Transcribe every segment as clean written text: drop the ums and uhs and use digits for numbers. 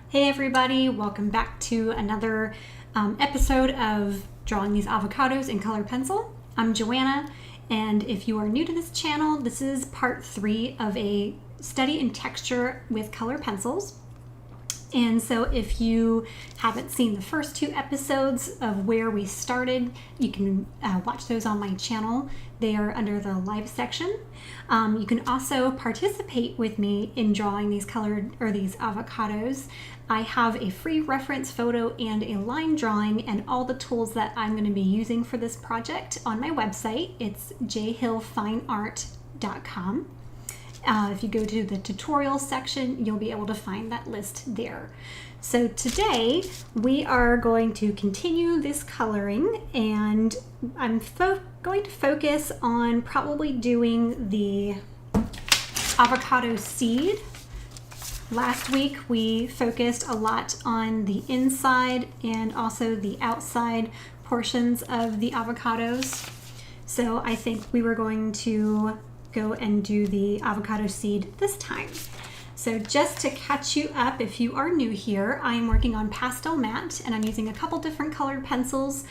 Hey everybody, welcome back to another episode of Drawing These Avocados in Color Pencil. I'm Joanna, and if you are new to this channel, this is part 3 of a study in texture with color pencils. And so if you haven't seen the first 2 episodes of where we started, you can watch those on my channel. They are under the live section. You can also participate with me in drawing these these avocados. I have a free reference photo and a line drawing and all the tools that I'm going to be using for this project on my website. It's jhillfineart.com. If you go to the tutorial section, you'll be able to find that list there. So today we are going to continue this coloring, and I'm going to focus on probably doing the avocado seed. Last week we focused a lot on the inside and also the outside portions of the avocados. So I think we were going to go and do the avocado seed this time. So just to catch you up, if you are new here, I am working on Pastel Matte and I'm using a couple different colored pencils.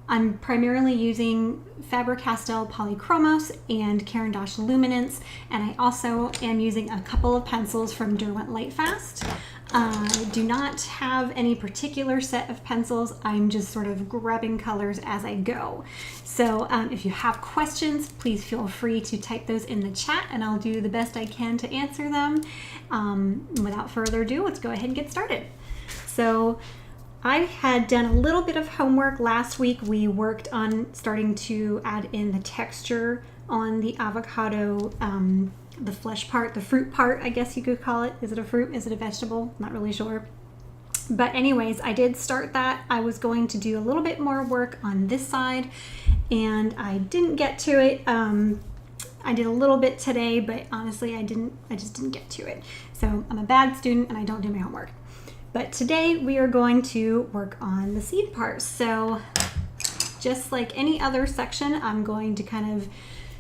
I'm primarily using Faber-Castell Polychromos and Caran d'Ache Luminance, and I also am using a couple of pencils from Derwent Lightfast. I do not have any particular set of pencils. I'm just sort of grabbing colors as I go. So if you have questions, please feel free to type those in the chat and I'll do the best I can to answer them. Without further ado, let's go ahead and get started. So I had done a little bit of homework last week. We worked on starting to add in the texture on the avocado, the flesh part, the fruit part, I guess you could call it. Is it a fruit? Is it a vegetable? Not really sure. But anyways, I did start that. I was going to do a little bit more work on this side and I didn't get to it. I did a little bit today, but honestly, I just didn't get to it. So I'm a bad student and I don't do my homework. But today we are going to work on the seed part. So just like any other section, I'm going to kind of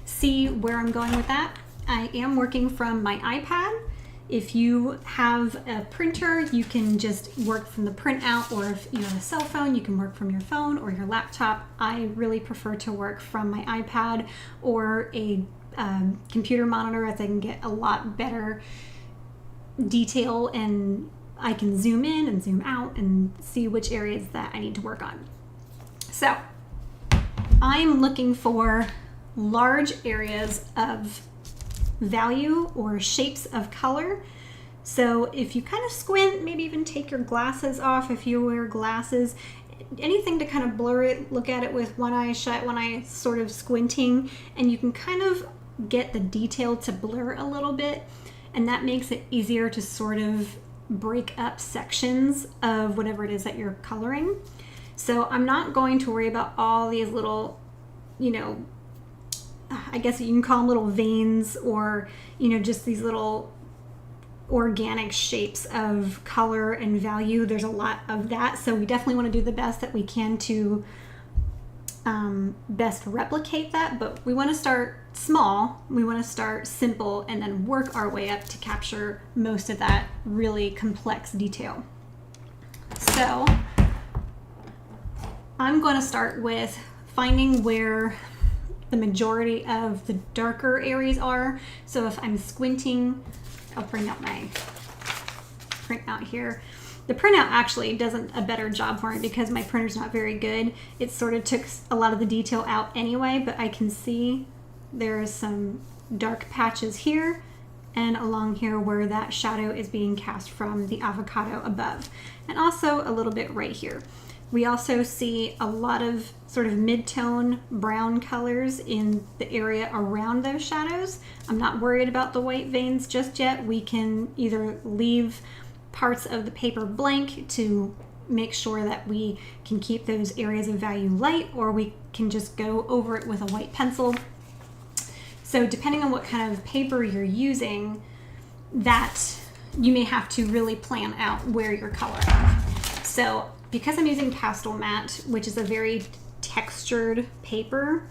see where I'm going with that. I am working from my iPad. If you have a printer, you can just work from the printout, or if you have a cell phone, you can work from your phone or your laptop. I really prefer to work from my iPad or a computer monitor, as I can get a lot better detail and I can zoom in and zoom out and see which areas that I need to work on. So I'm looking for large areas of value or shapes of color. So if you kind of squint, maybe even take your glasses off if you wear glasses, anything to kind of blur it, look at it with one eye shut, one eye sort of squinting, and you can kind of get the detail to blur a little bit, and that makes it easier to sort of break up sections of whatever it is that you're coloring. So I'm not going to worry about all these little, I guess you can call them little veins, or just these little organic shapes of color and value. There's a lot of that, so we definitely want to do the best that we can to best replicate that, but we want to start small, we want to start simple, and then work our way up to capture most of that really complex detail. So I'm going to start with finding where the majority of the darker areas are. So if I'm squinting, I'll bring out my printout here. The printout actually does a better job for me because my printer's not very good. It sort of took a lot of the detail out anyway, but I can see there's some dark patches here and along here where that shadow is being cast from the avocado above, and also a little bit right here. We also see a lot of sort of mid-tone brown colors in the area around those shadows. I'm not worried about the white veins just yet. We can either leave parts of the paper blank to make sure that we can keep those areas of value light, or we can just go over it with a white pencil. So depending on what kind of paper you're using, that you may have to really plan out where you're coloring. So because I'm using Pastel Matte, which is a very textured paper,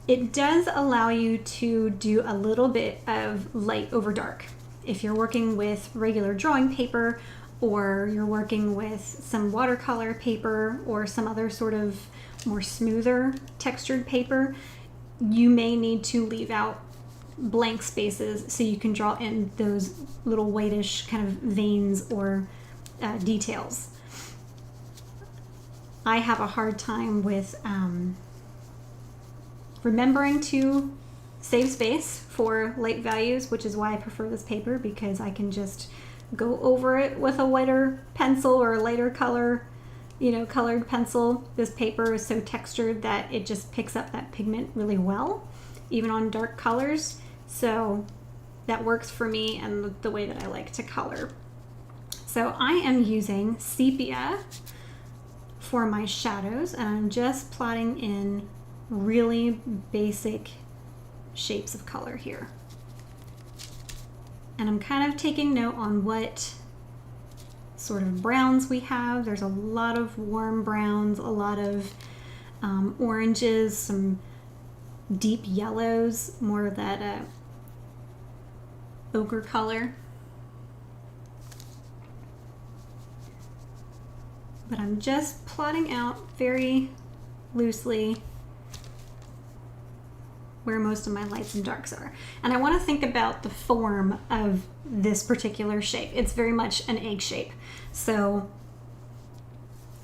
it does allow you to do a little bit of light over dark. If you're working with regular drawing paper, or you're working with some watercolor paper or some other sort of more smoother textured paper, you may need to leave out blank spaces so you can draw in those little whitish kind of veins or details. I have a hard time with remembering to save space for light values, which is why I prefer this paper, because I can just go over it with a whiter pencil or a lighter color, colored pencil. This paper is so textured that it just picks up that pigment really well, even on dark colors. So that works for me and the way that I like to color. So I am using sepia for my shadows, and I'm just plotting in really basic shapes of color here. And I'm kind of taking note on what sort of browns we have. There's a lot of warm browns, a lot of oranges, some deep yellows, more of that ochre color. But I'm just plotting out very loosely where most of my lights and darks are. And I want to think about the form of this particular shape. It's very much an egg shape. So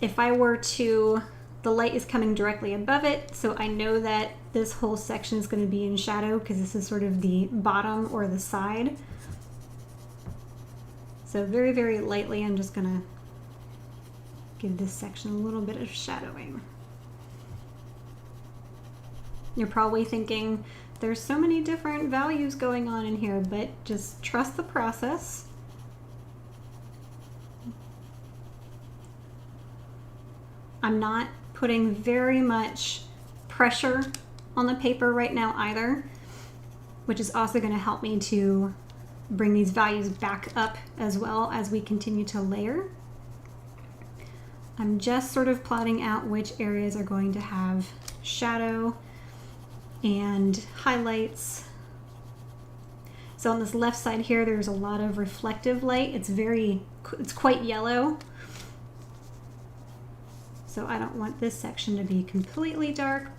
if I were to, the light is coming directly above it, so I know that this whole section is going to be in shadow because this is sort of the bottom or the side. So very, very lightly, I'm just going to give this section a little bit of shadowing. You're probably thinking, there's so many different values going on in here, but just trust the process. I'm not putting very much pressure on the paper right now either, which is also going to help me to bring these values back up as well as we continue to layer. I'm just sort of plotting out which areas are going to have shadow and highlights. So on this left side here, there's a lot of reflective light. It's quite yellow. So I don't want this section to be completely dark,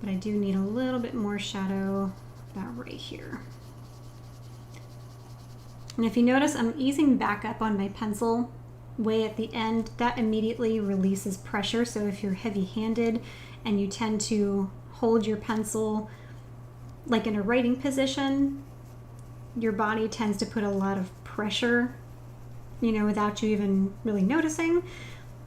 but I do need a little bit more shadow about right here. And if you notice, I'm easing back up on my pencil way at the end. That immediately releases pressure. So if you're heavy-handed and you tend to hold your pencil like in a writing position, your body tends to put a lot of pressure, without you even really noticing.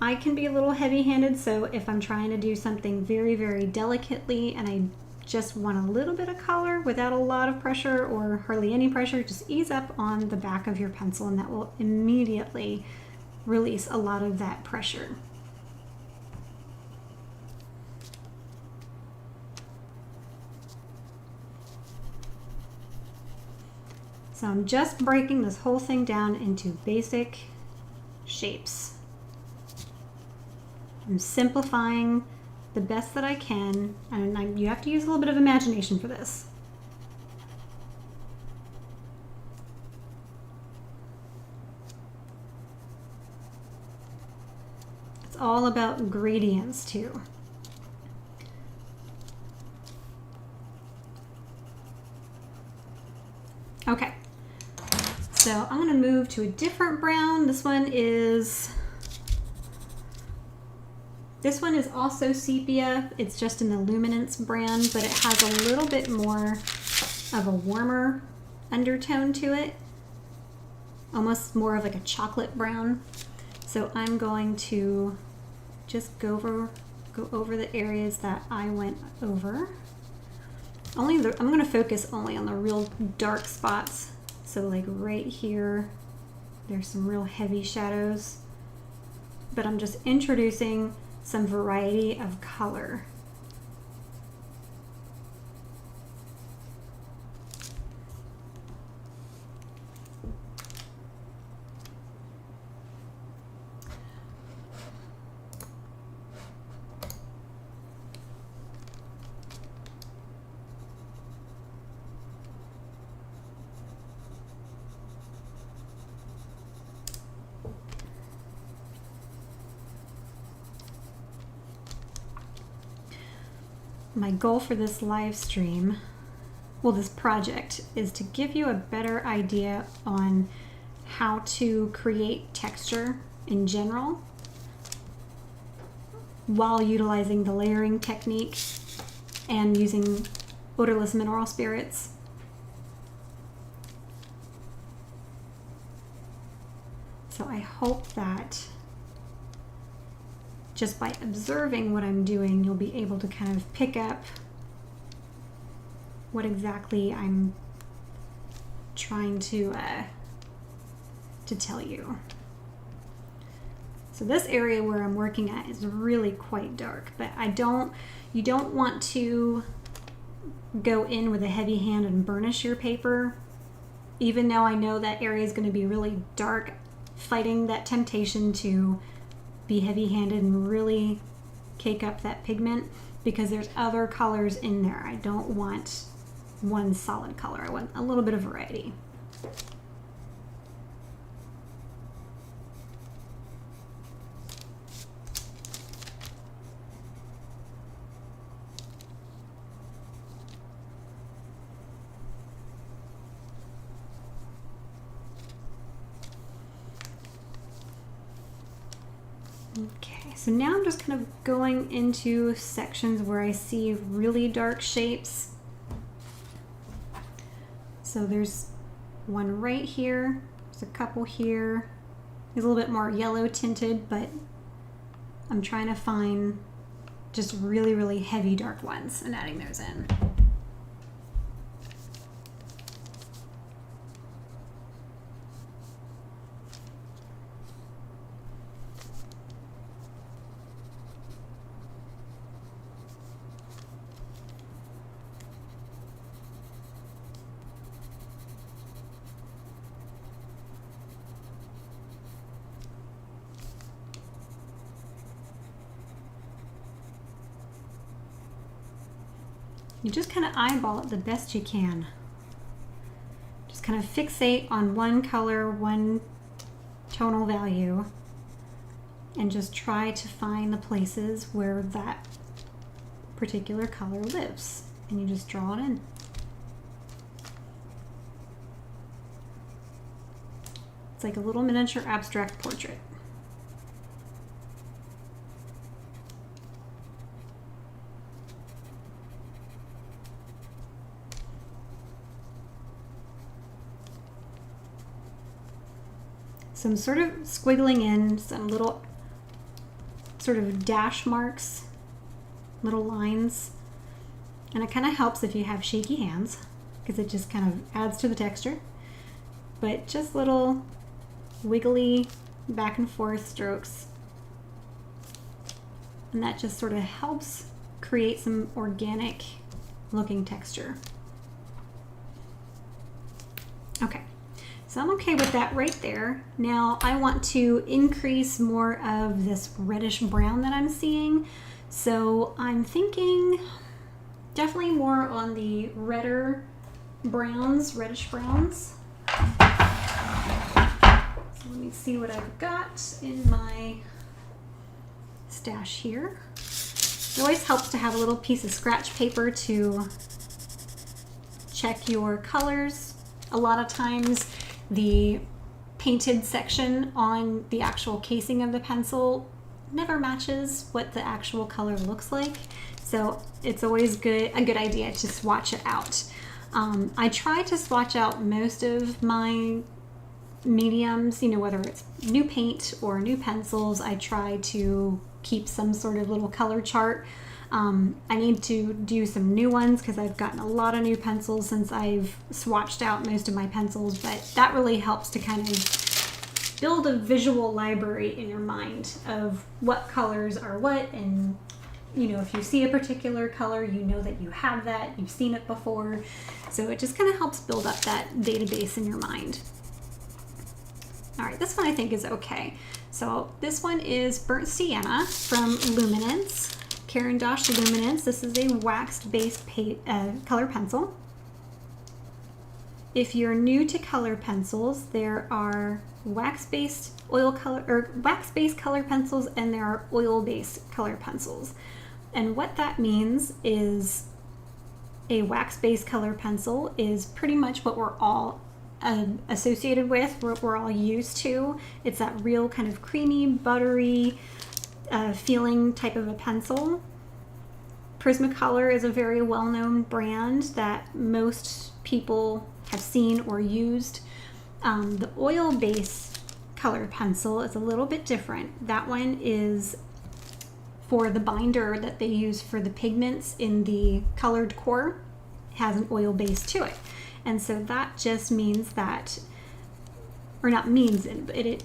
I can be a little heavy-handed, so if I'm trying to do something very, very delicately and I just want a little bit of color without a lot of pressure or hardly any pressure, just ease up on the back of your pencil and that will immediately release a lot of that pressure. So I'm just breaking this whole thing down into basic shapes. I'm simplifying the best that I can, and you have to use a little bit of imagination for this. It's all about gradients too. Okay, so I'm going to move to a different brown. This one is also sepia. It's just in the Luminance brand, but it has a little bit more of a warmer undertone to it, almost more of like a chocolate brown. So I'm going to just go over the areas that I went over. I'm going to focus only on the real dark spots. So like right here, there's some real heavy shadows, but I'm just introducing some variety of color. my goal for this live stream, well, this project, is to give you a better idea on how to create texture in general while utilizing the layering technique and using odorless mineral spirits. So I hope that just by observing what I'm doing, you'll be able to kind of pick up what exactly I'm trying to tell you. So this area where I'm working at is really quite dark, but you don't want to go in with a heavy hand and burnish your paper. Even though I know that area is going to be really dark, fighting that temptation to be heavy-handed and really cake up that pigment, because there's other colors in there. I don't want one solid color. I want a little bit of variety. Okay, so now I'm just kind of going into sections where I see really dark shapes. So there's one right here, there's a couple here. It's a little bit more yellow tinted, but I'm trying to find just really, really heavy dark ones and adding those in. You just kind of eyeball it the best you can. Just kind of fixate on one color, one tonal value, and just try to find the places where that particular color lives. And you just draw it in. It's like a little miniature abstract portrait. So I'm sort of squiggling in some little sort of dash marks, little lines, and it kind of helps if you have shaky hands because it just kind of adds to the texture. But just little wiggly back and forth strokes, and that just sort of helps create some organic looking texture. Okay. So I'm okay with that right there. Now I want to increase more of this reddish brown that I'm seeing. So I'm thinking definitely more on the redder browns, reddish browns. So let me see what I've got in my stash here. It always helps to have a little piece of scratch paper to check your colors. A lot of times the painted section on the actual casing of the pencil never matches what the actual color looks like. So it's always a good idea to swatch it out. I try to swatch out most of my mediums, whether it's new paint or new pencils. I try to keep some sort of little color chart. I need to do some new ones because I've gotten a lot of new pencils since I've swatched out most of my pencils, but that really helps to kind of build a visual library in your mind of what colors are what, and if you see a particular color, you know that you have that, you've seen it before, so it just kind of helps build up that database in your mind. All right, this one I think is okay. So this one is Burnt Sienna from Luminance. Caran d'Ache Luminance. This is a wax-based color pencil. If you're new to color pencils, there are wax-based color pencils, and there are oil-based color pencils. And what that means is a wax-based color pencil is pretty much what we're all associated with, what we're all used to. It's that real kind of creamy, buttery feeling type of a pencil. Prismacolor is a very well-known brand that most people have seen or used. The oil-based color pencil is a little bit different. That one is for the binder that they use for the pigments in the colored core. It has an oil base to it. And so that just means that, or not means it, but it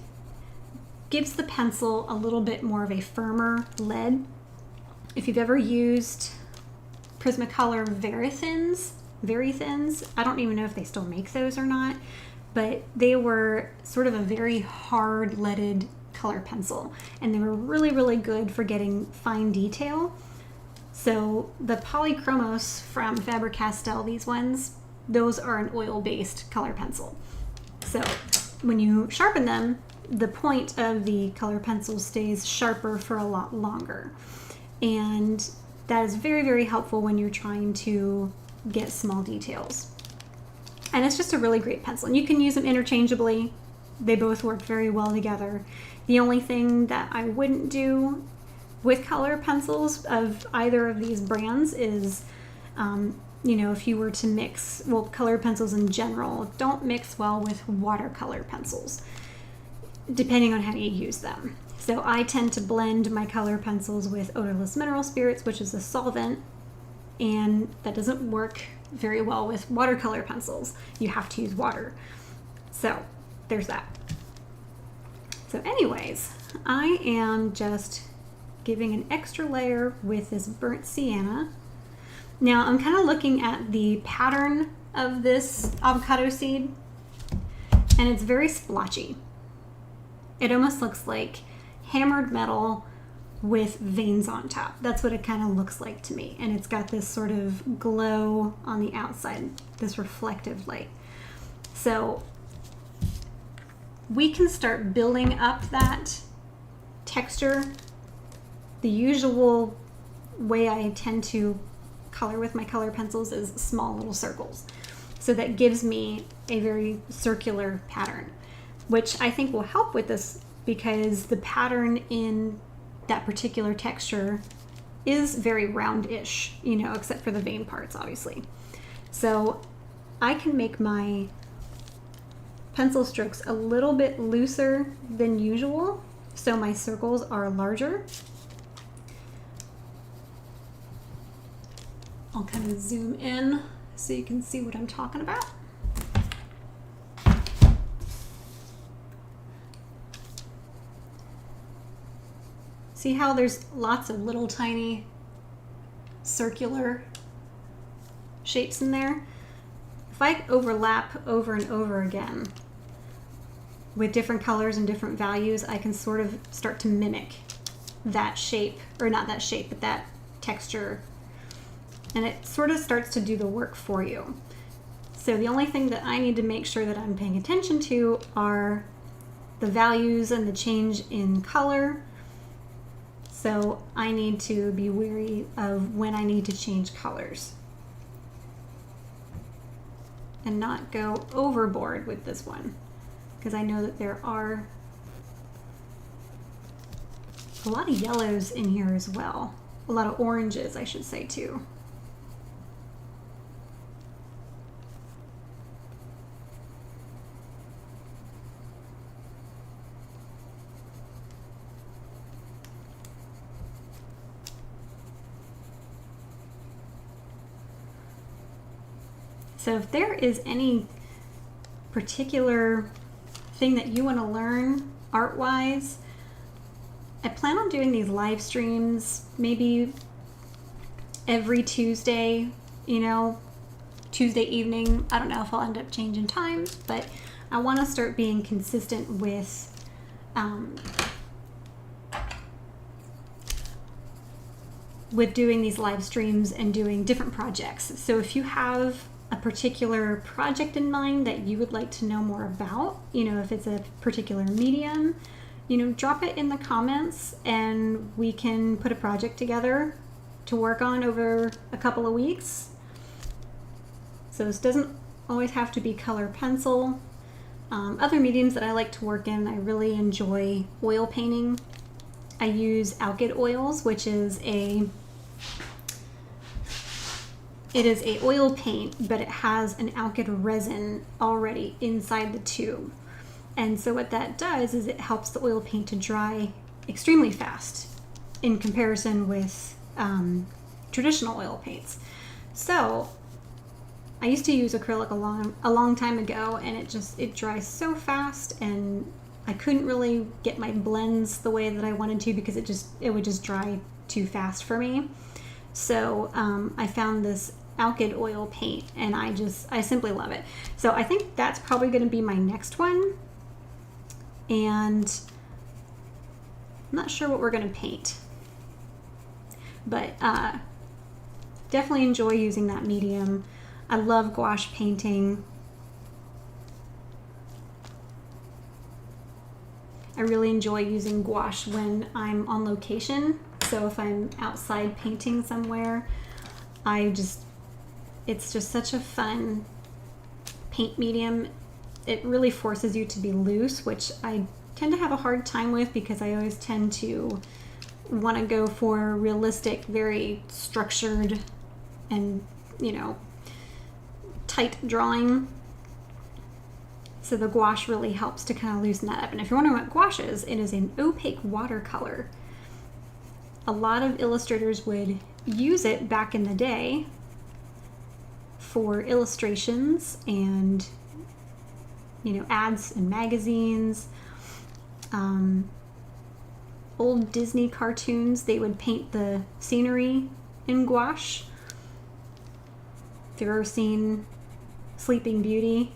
gives the pencil a little bit more of a firmer lead. If you've ever used Prismacolor Very Thins, I don't even know if they still make those or not, but they were sort of a very hard leaded color pencil, and they were really, really good for getting fine detail. So the Polychromos from Faber-Castell, these ones, those are an oil-based color pencil. So when you sharpen them, the point of the color pencil stays sharper for a lot longer. And that is very, very helpful when you're trying to get small details. And it's just a really great pencil. And you can use them interchangeably. They both work very well together. The only thing that I wouldn't do with color pencils of either of these brands is, if you were to mix, color pencils in general don't mix well with watercolor pencils, depending on how you use them. So I tend to blend my color pencils with odorless mineral spirits, which is a solvent, and that doesn't work very well with watercolor pencils. You have to use water. So there's that. So anyways, I am just giving an extra layer with this burnt sienna. Now I'm kind of looking at the pattern of this avocado seed, and it's very splotchy. It almost looks like hammered metal with veins on top. That's what it kind of looks like to me. And it's got this sort of glow on the outside, this reflective light. So we can start building up that texture. The usual way I tend to color with my color pencils is small little circles. So that gives me a very circular pattern, which I think will help with this because the pattern in that particular texture is very roundish, except for the vein parts, obviously. So I can make my pencil strokes a little bit looser than usual, so my circles are larger. I'll kind of zoom in so you can see what I'm talking about. See how there's lots of little tiny circular shapes in there? If I overlap over and over again with different colors and different values, I can sort of start to mimic that shape, or not that shape, but that texture. And it sort of starts to do the work for you. So the only thing that I need to make sure that I'm paying attention to are the values and the change in color. So I need to be wary of when I need to change colors and not go overboard with this one, because I know that there are a lot of yellows in here as well. A lot of oranges, I should say, too. So if there is any particular thing that you want to learn art-wise, I plan on doing these live streams maybe every Tuesday, Tuesday evening. I don't know if I'll end up changing times, but I want to start being consistent with doing these live streams and doing different projects. So if you have a particular project in mind that you would like to know more about, if it's a particular medium, drop it in the comments and we can put a project together to work on over a couple of weeks. So this doesn't always have to be color pencil. Other mediums that I like to work in, I really enjoy oil painting. I use Alkyd oils, which is a oil paint, but it has an alkyd resin already inside the tube. And so what that does is it helps the oil paint to dry extremely fast in comparison with traditional oil paints. So I used to use acrylic a long time ago, and it dries so fast, and I couldn't really get my blends the way that I wanted to because it would just dry too fast for me. So I found this Alkyd oil paint, and I simply love it. So I think that's probably going to be my next one, and I'm not sure what we're going to paint, but definitely enjoy using that medium. I love gouache painting. I really enjoy using gouache when I'm on location. So if I'm outside painting somewhere, it's just such a fun paint medium. It really forces you to be loose, which I tend to have a hard time with because I always tend to want to go for realistic, very structured and, tight drawing. So the gouache really helps to kind of loosen that up. And if you're wondering what gouache is, it is an opaque watercolor. A lot of illustrators would use it back in the day for illustrations and, ads and magazines. Old Disney cartoons, they would paint the scenery in gouache. If you've ever seen Sleeping Beauty,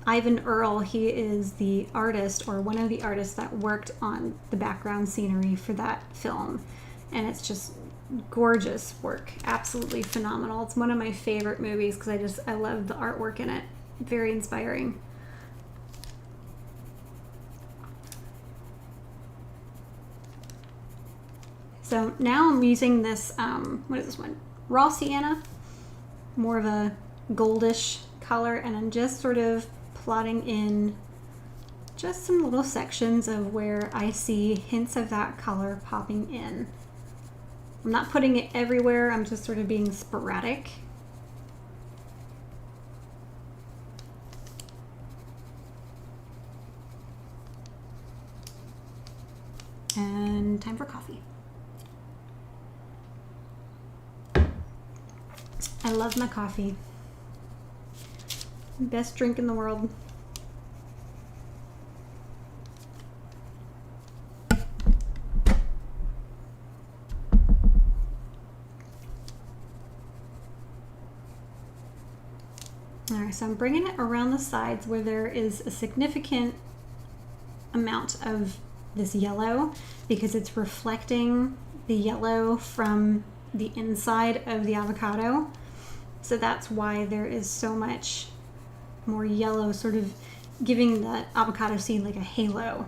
Ivan Earl, he is the artist, or one of the artists that worked on the background scenery for that film. And it's just gorgeous work, absolutely phenomenal. It's one of my favorite movies because I love the artwork in it. Very inspiring. So now I'm using this, what is this one? Raw Sienna, more of a goldish color, and I'm just sort of plotting in just some little sections of where I see hints of that color popping in. I'm not putting it everywhere, I'm just sort of being sporadic. And time for coffee. I love my coffee. Best drink in the world. Alright, so I'm bringing it around the sides where there is a significant amount of this yellow because it's reflecting the yellow from the inside of the avocado. So that's why there is so much more yellow, sort of giving the avocado seed like a halo.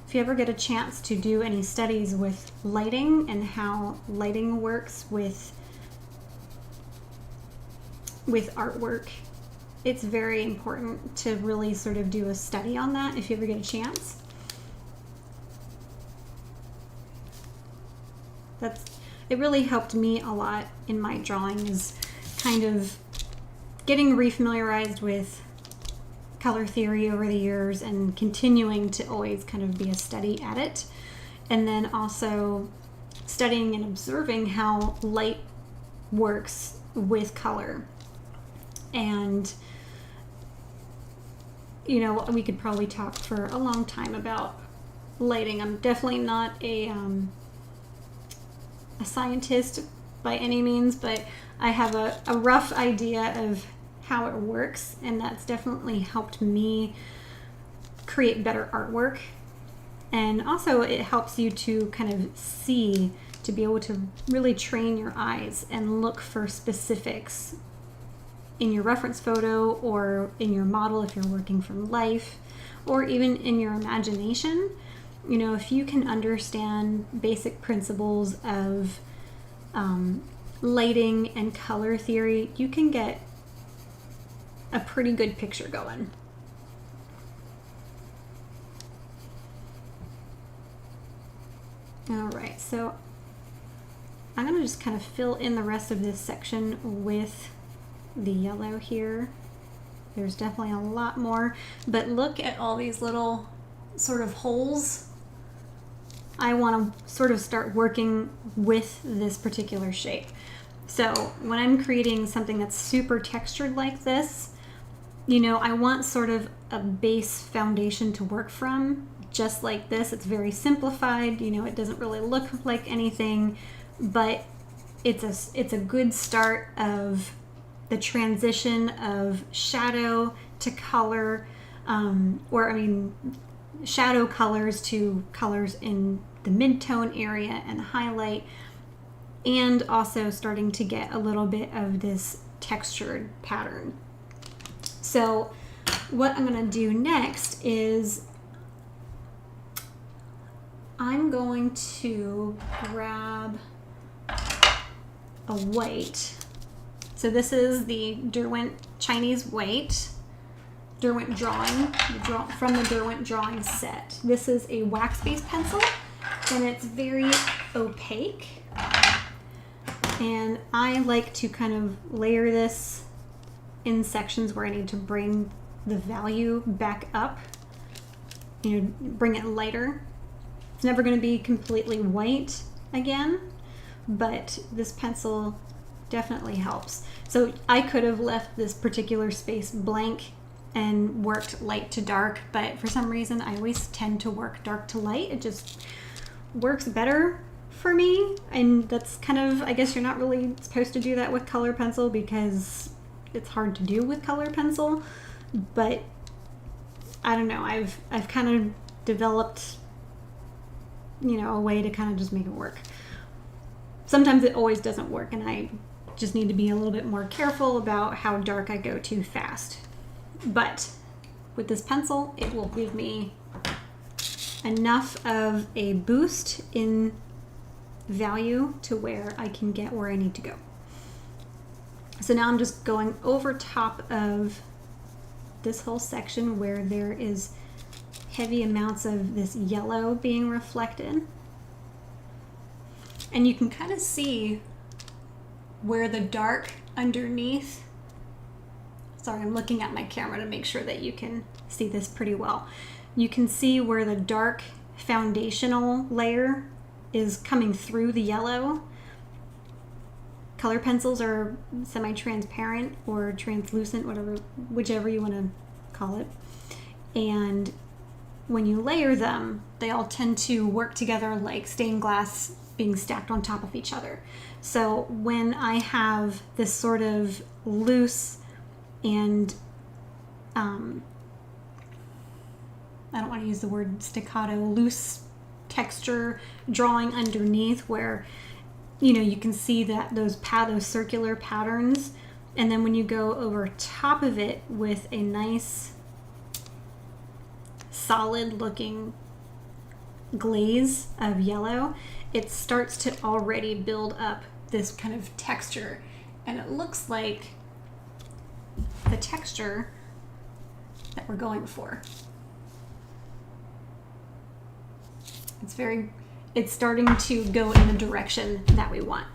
If you ever get a chance to do any studies with lighting and how lighting works with artwork, it's very important to really sort of do a study on that if you ever get a chance. It really helped me a lot in my drawing, is kind of getting refamiliarized with color theory over the years and continuing to always kind of be a study at it. And then also studying and observing how light works with color. And we could probably talk for a long time about lighting. I'm definitely not a scientist by any means, but I have a rough idea of how it works, and that's definitely helped me create better artwork. And also it helps you to kind of see, to be able to really train your eyes and look for specifics in your reference photo or in your model if you're working from life, or even in your imagination. You know, if you can understand basic principles of lighting and color theory, you can get a pretty good picture going. All right, so I'm going to just kind of fill in the rest of this section with the yellow here. There's definitely a lot more, but look at all these little sort of holes. I want to sort of start working with this particular shape. So when I'm creating something that's super textured like this, you know, I want sort of a base foundation to work from. Just like this, it's very simplified. You know, it doesn't really look like anything, but it's a good start of the transition of shadow to color, shadow colors to colors in the mid-tone area and highlight, and also starting to get a little bit of this textured pattern. So what I'm going to do next is I'm going to grab a white. So this is the Derwent Chinese white, Derwent drawing, from the Derwent drawing set. This is a wax-based pencil, and it's very opaque. And I like to kind of layer this in sections where I need to bring the value back up, you know, bring it lighter. It's never going to be completely white again, but this pencil definitely helps. So I could have left this particular space blank and worked light to dark, but for some reason I always tend to work dark to light. It just works better for me, and that's kind of, I guess you're not really supposed to do that with color pencil because it's hard to do with color pencil, but I don't know, I've kind of developed, you know, a way to kind of just make it work. Sometimes it always doesn't work, and I just need to be a little bit more careful about how dark I go too fast. But with this pencil, it will give me enough of a boost in value to where I can get where I need to go. So now I'm just going over top of this whole section where there is heavy amounts of this yellow being reflected. And you can kind of see where the dark underneath, sorry, I'm looking at my camera to make sure that you can see this pretty well. You can see where the dark foundational layer is coming through the yellow. Color pencils are semi-transparent or translucent, whichever you want to call it. And when you layer them, they all tend to work together like stained glass being stacked on top of each other. So when I have this sort of loose and I don't want to use the word staccato, loose texture drawing underneath where, you know, you can see that those circular patterns, and then when you go over top of it with a nice solid looking glaze of yellow, it starts to already build up this kind of texture, and it looks like the texture that we're going for. It's starting to go in the direction that we want.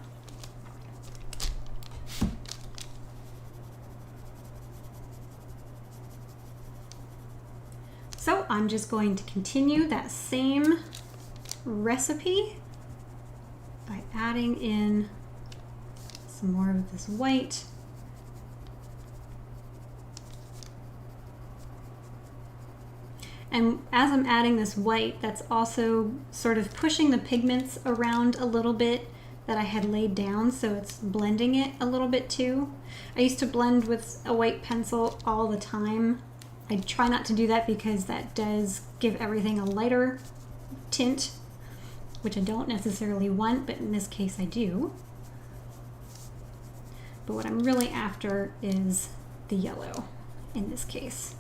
So I'm just going to continue that same recipe by adding in some more of this white. And as I'm adding this white, that's also sort of pushing the pigments around a little bit that I had laid down, so it's blending it a little bit too. I used to blend with a white pencil all the time. I try not to do that because that does give everything a lighter tint, which I don't necessarily want, but in this case I do. But what I'm really after is the yellow in this case.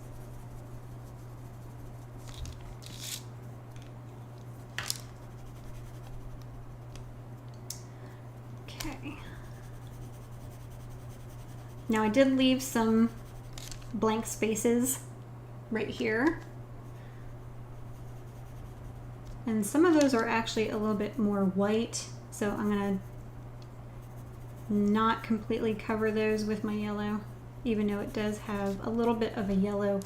Okay. Now I did leave some blank spaces right here. And some of those are actually a little bit more white, so I'm gonna not completely cover those with my yellow, even though it does have a little bit of a yellow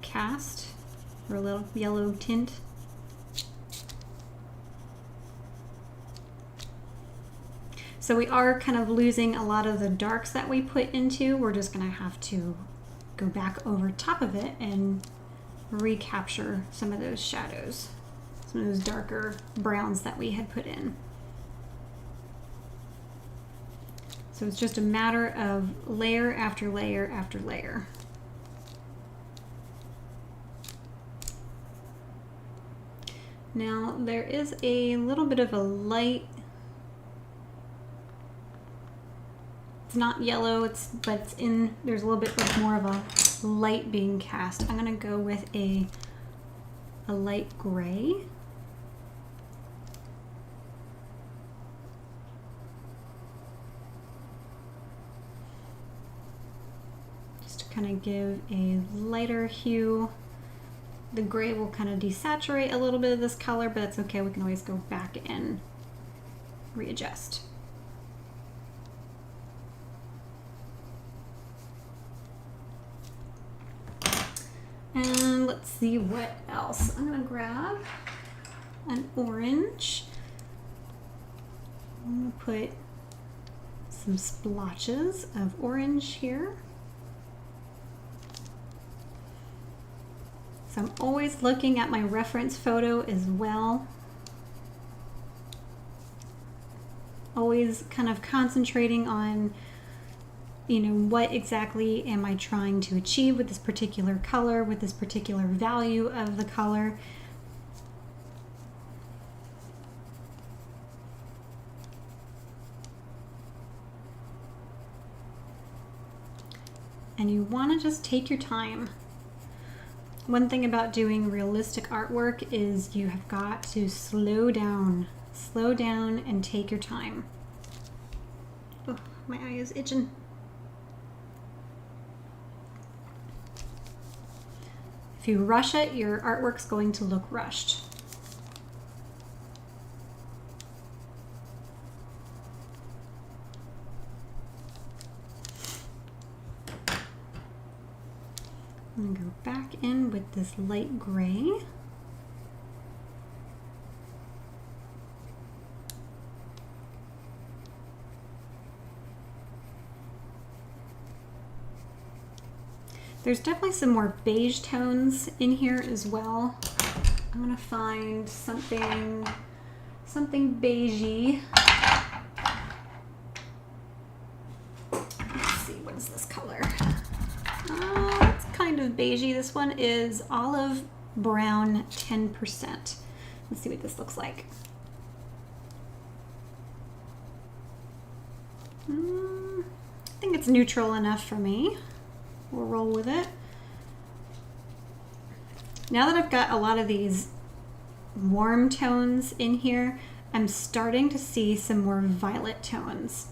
cast or a little yellow tint. So we are kind of losing a lot of the darks that we put into. We're just gonna have to go back over top of it and recapture some of those shadows, some of those darker browns that we had put in. So it's just a matter of layer after layer after layer. Now there is a little bit of a light, it's not yellow, but it's in, there's a little bit of more of a light being cast. I'm gonna go with a light gray. Kind of give a lighter hue. The gray will kind of desaturate a little bit of this color, but that's okay. We can always go back and readjust. And let's see what else. I'm gonna grab an orange. I'm gonna put some splotches of orange here. So I'm always looking at my reference photo as well. Always kind of concentrating on, you know, what exactly am I trying to achieve with this particular color, with this particular value of the color. And you want to just take your time. One thing about doing realistic artwork is you have got to slow down and take your time. Oh, my eye is itching. If you rush it, your artwork's going to look rushed. I'm gonna go back in with this light gray. There's definitely some more beige tones in here as well. I'm gonna find something beigey. Let's see, what is this color? It's kind of beigey. This one is olive brown 10%. Let's see what this looks like. I think it's neutral enough for me. We'll roll with it. Now that I've got a lot of these warm tones in here, I'm starting to see some more violet tones,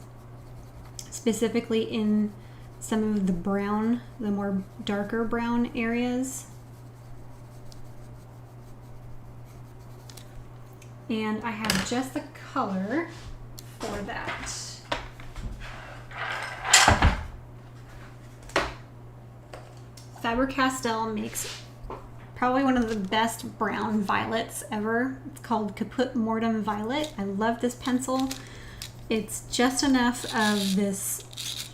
specifically in some of the brown, the more darker brown areas. And I have just the color for that. Faber-Castell makes probably one of the best brown violets ever. It's called Caput Mortem Violet. I love this pencil. It's just enough of this,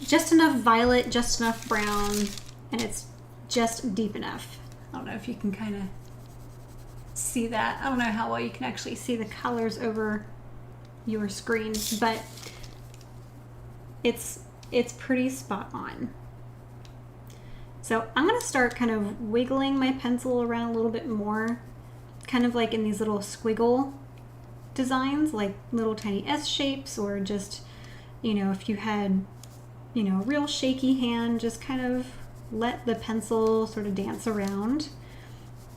just enough violet, just enough brown, and it's just deep enough. I don't know if you can kind of see that. I don't know how well you can actually see the colors over your screen, but it's pretty spot on. So I'm going to start kind of wiggling my pencil around a little bit more, kind of like in these little squiggle designs, like little tiny S shapes, or just, you know, if you had, you know, a real shaky hand, just kind of let the pencil sort of dance around.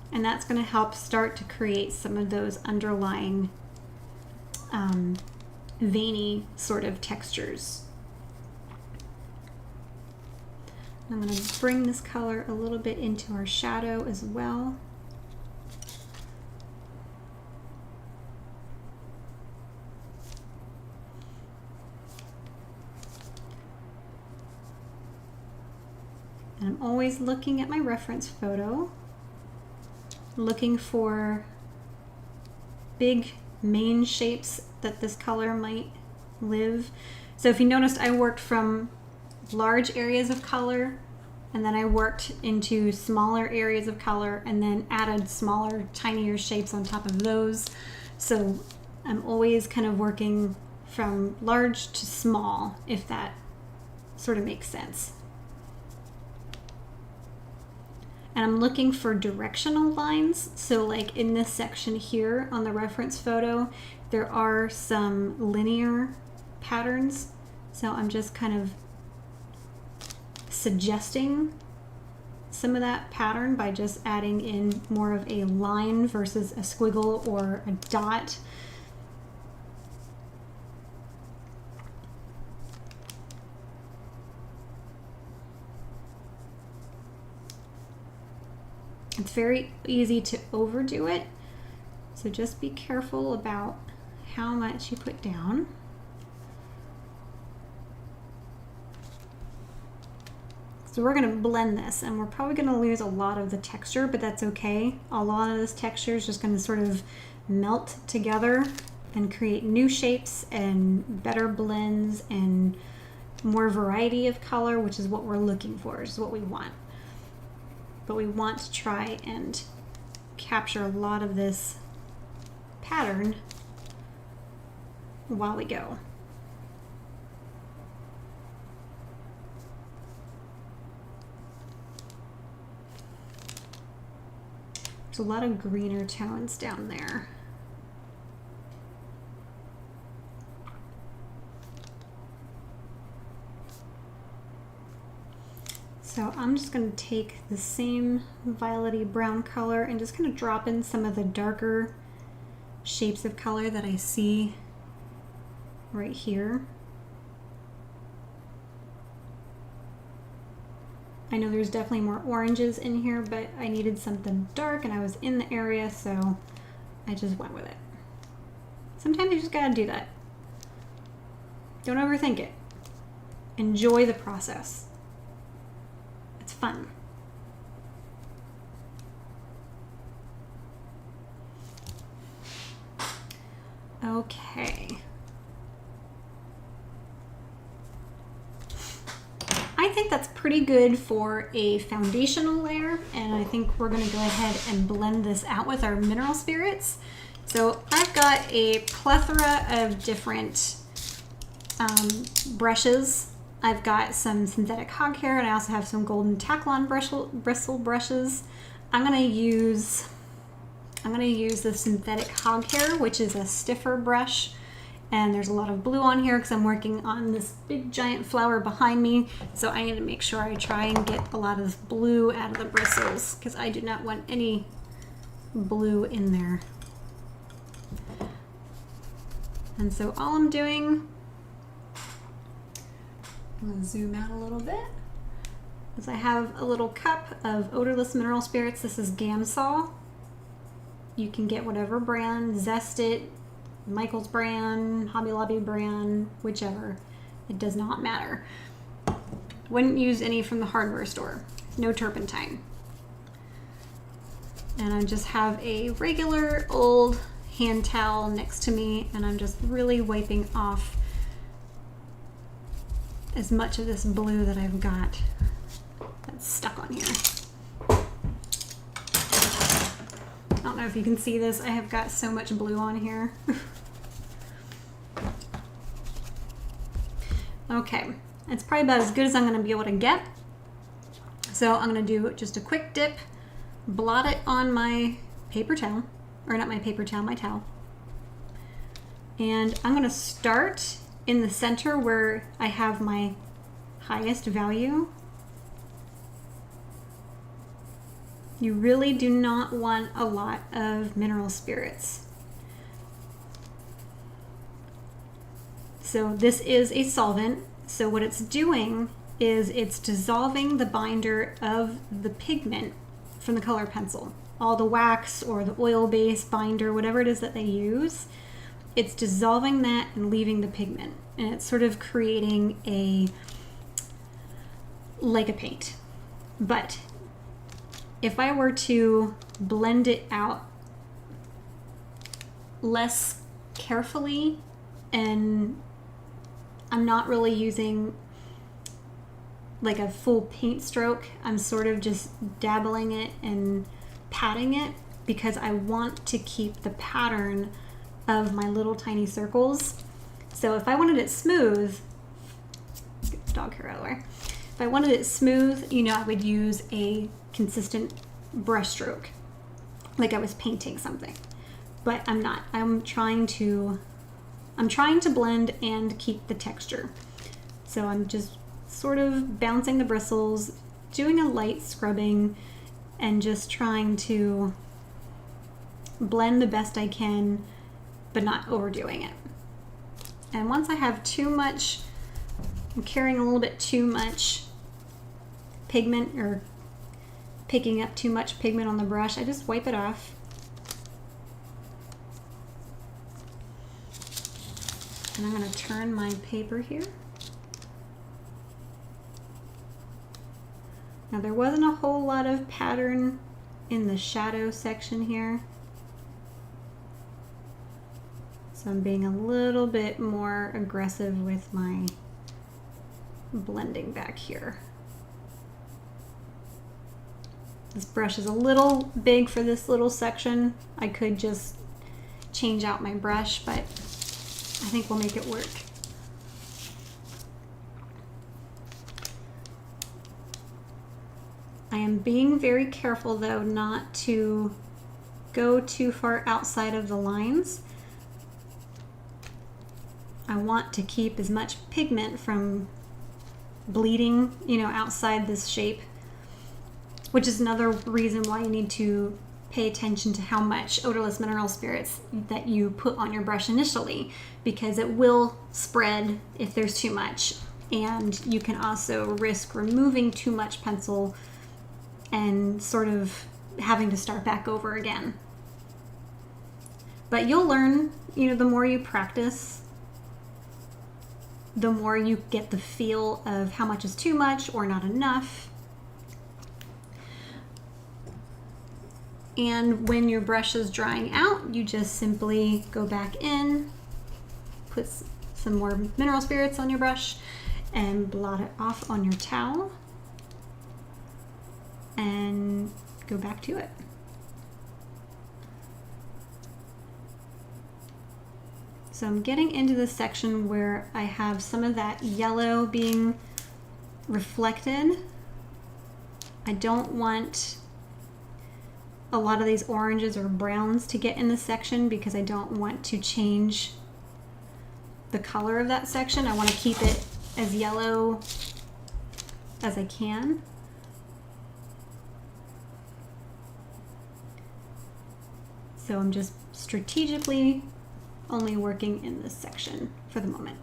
And that's going to help start to create some of those underlying veiny sort of textures. I'm going to bring this color a little bit into our shadow as well. And I'm always looking at my reference photo, looking for big main shapes that this color might live. So if you noticed, I worked from large areas of color, and then I worked into smaller areas of color, and then added smaller, tinier shapes on top of those. So I'm always kind of working from large to small, if that sort of makes sense. And I'm looking for directional lines. So like in this section here on the reference photo, there are some linear patterns. So I'm just kind of suggesting some of that pattern by just adding in more of a line versus a squiggle or a dot. It's very easy to overdo it, so just be careful about how much you put down. So we're going to blend this, and we're probably going to lose a lot of the texture, but that's okay. A lot of this texture is just going to sort of melt together and create new shapes and better blends and more variety of color, which is what we're looking for, which is what we want. But we want to try and capture a lot of this pattern while we go. There's a lot of greener tones down there. So I'm just going to take the same violety brown color and just kind of drop in some of the darker shapes of color that I see right here. I know there's definitely more oranges in here, but I needed something dark and I was in the area, so I just went with it. Sometimes you just gotta do that. Don't overthink it. Enjoy the process. It's fun. Okay. I think that's pretty good for a foundational layer, and I think we're going to go ahead and blend this out with our mineral spirits. So I've got a plethora of different brushes. I've got some synthetic hog hair, and I also have some golden Taklon bristle brushes. I'm going to use the synthetic hog hair, which is a stiffer brush. And there's a lot of blue on here because I'm working on this big giant flower behind me. So I need to make sure I try and get a lot of blue out of the bristles because I do not want any blue in there. And so all I'm doing, I'm going to zoom out a little bit, is I have a little cup of odorless mineral spirits. This is Gamsol. You can get whatever brand, Zest It, Michael's brand, Hobby Lobby brand, whichever. It does not matter. Wouldn't use any from the hardware store. No turpentine. And I just have a regular old hand towel next to me, and I'm just really wiping off as much of this blue that I've got that's stuck on here. I don't know if you can see this. I have got so much blue on here. Okay, it's probably about as good as I'm going to be able to get. So I'm going to do just a quick dip, blot it on my paper towel, or not my paper towel, my towel. And I'm going to start in the center where I have my highest value. You really do not want a lot of mineral spirits. So this is a solvent. So what it's doing is it's dissolving the binder of the pigment from the color pencil. All the wax or the oil-based binder, whatever it is that they use, it's dissolving that and leaving the pigment. And it's sort of creating like a paint. But if I were to blend it out less carefully, and I'm not really using like a full paint stroke, I'm sort of just dabbling it and patting it because I want to keep the pattern of my little tiny circles. So if I wanted it smooth, get the dog hair out of the way. If I wanted it smooth, you know, I would use a consistent brush stroke, like I was painting something. But I'm not. I'm trying to blend and keep the texture. So I'm just sort of bouncing the bristles, doing a light scrubbing, and just trying to blend the best I can, but not overdoing it. And once I have too much, I'm carrying a little bit too much pigment or picking up too much pigment on the brush, I just wipe it off. And I'm going to turn my paper here. Now there wasn't a whole lot of pattern in the shadow section here, so I'm being a little bit more aggressive with my blending back here. This brush is a little big for this little section. I could just change out my brush, but I think we'll make it work. I am being very careful though not to go too far outside of the lines. I want to keep as much pigment from bleeding, you know, outside this shape, which is another reason why you need to pay attention to how much odorless mineral spirits that you put on your brush initially, because it will spread if there's too much, and you can also risk removing too much pencil and sort of having to start back over again. But you'll learn, you know, the more you practice, the more you get the feel of how much is too much or not enough. And when your brush is drying out, you just simply go back in, put some more mineral spirits on your brush, and blot it off on your towel, and go back to it. So I'm getting into this section where I have some of that yellow being reflected. I don't want a lot of these oranges or browns to get in this section because I don't want to change the color of that section. I want to keep it as yellow as I can. So I'm just strategically only working in this section for the moment.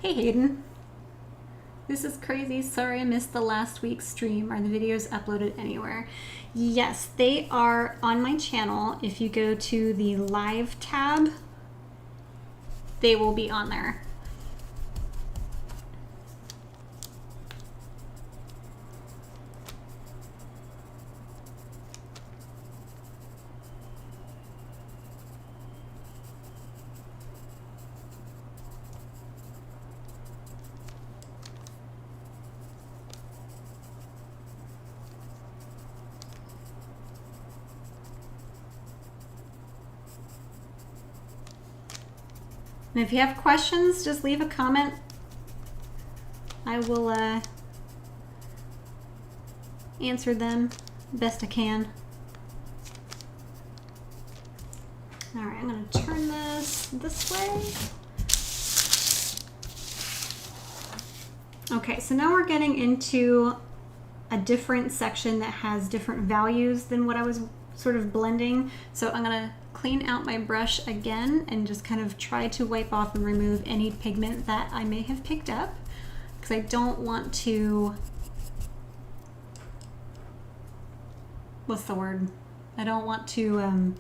Hey Hayden, this is crazy. Sorry I missed the last week's stream. Are the videos uploaded anywhere? Yes, they are on my channel. If you go to the live tab, they will be on there. And if you have questions, just leave a comment. I will answer them best I can. All right, I'm going to turn this way. Okay, so now we're getting into a different section that has different values than what I was sort of blending. So I'm going to clean out my brush again and just kind of try to wipe off and remove any pigment that I may have picked up, because I don't want to, what's the word? I don't want to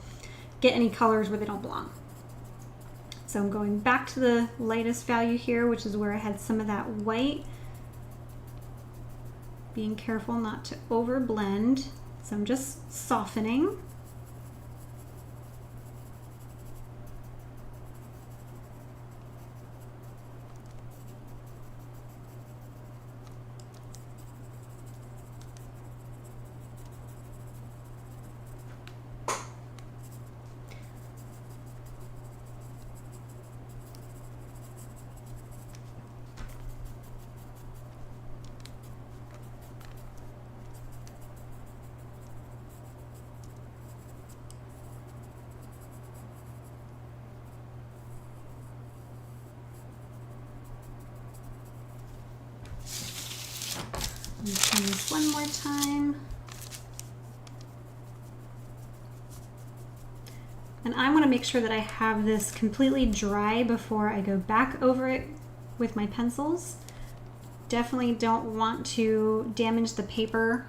get any colors where they don't belong. So I'm going back to the lightest value here, which is where I had some of that white. Being careful not to over blend. So I'm just softening. Turn this one more time. And I want to make sure that I have this completely dry before I go back over it with my pencils. Definitely don't want to damage the paper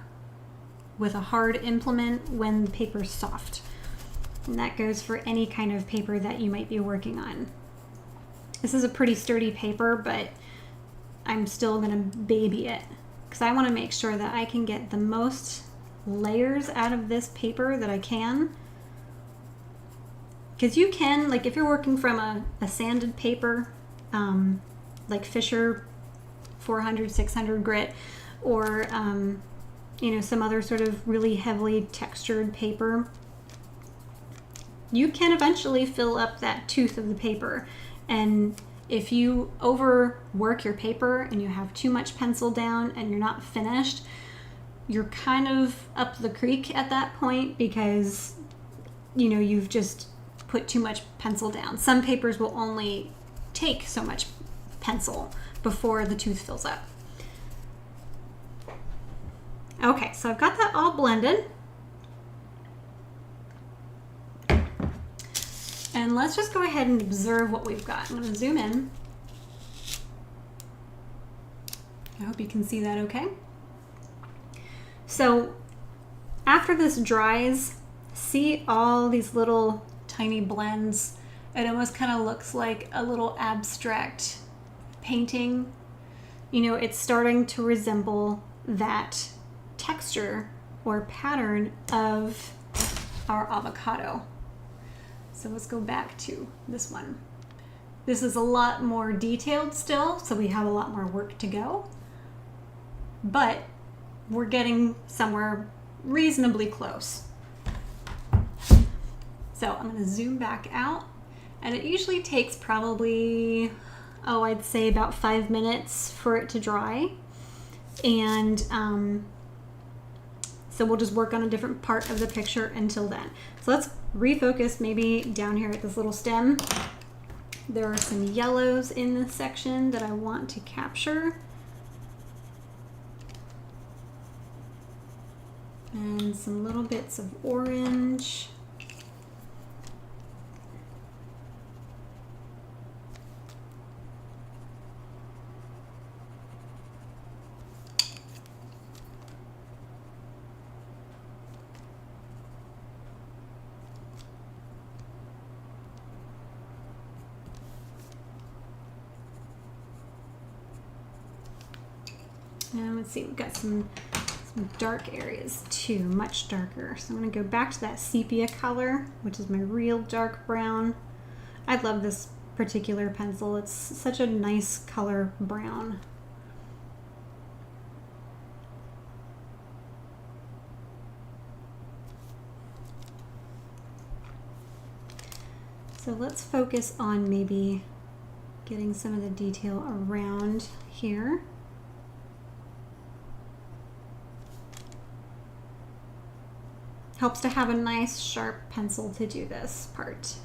with a hard implement when the paper's soft. And that goes for any kind of paper that you might be working on. This is a pretty sturdy paper, but I'm still going to baby it, because I want to make sure that I can get the most layers out of this paper that I can. Because you can, like if you're working from a sanded paper, like Fisher 400, 600 grit, or you know, some other sort of really heavily textured paper, you can eventually fill up that tooth of the paper. And if you overwork your paper and you have too much pencil down and you're not finished, you're kind of up the creek at that point, because you know, you've just put too much pencil down. Some papers will only take so much pencil before the tooth fills up. Okay, so I've got that all blended. And let's just go ahead and observe what we've got. I'm going to zoom in. I hope you can see that okay. So after this dries, see all these little tiny blends? It almost kind of looks like a little abstract painting. You know, it's starting to resemble that texture or pattern of our avocado. So let's go back to this one. This is a lot more detailed still, so we have a lot more work to go. But we're getting somewhere reasonably close. So I'm going to zoom back out, and it usually takes probably, I'd say about 5 minutes for it to dry. And so we'll just work on a different part of the picture until then. So let's refocus maybe down here at this little stem. There are some yellows in this section that I want to capture. And some little bits of orange. And let's see, we've got some dark areas too, much darker. So I'm going to go back to that sepia color, which is my real dark brown. I love this particular pencil. It's such a nice color brown. So let's focus on maybe Getting some of the detail around here. Helps to have a nice sharp pencil to do this part.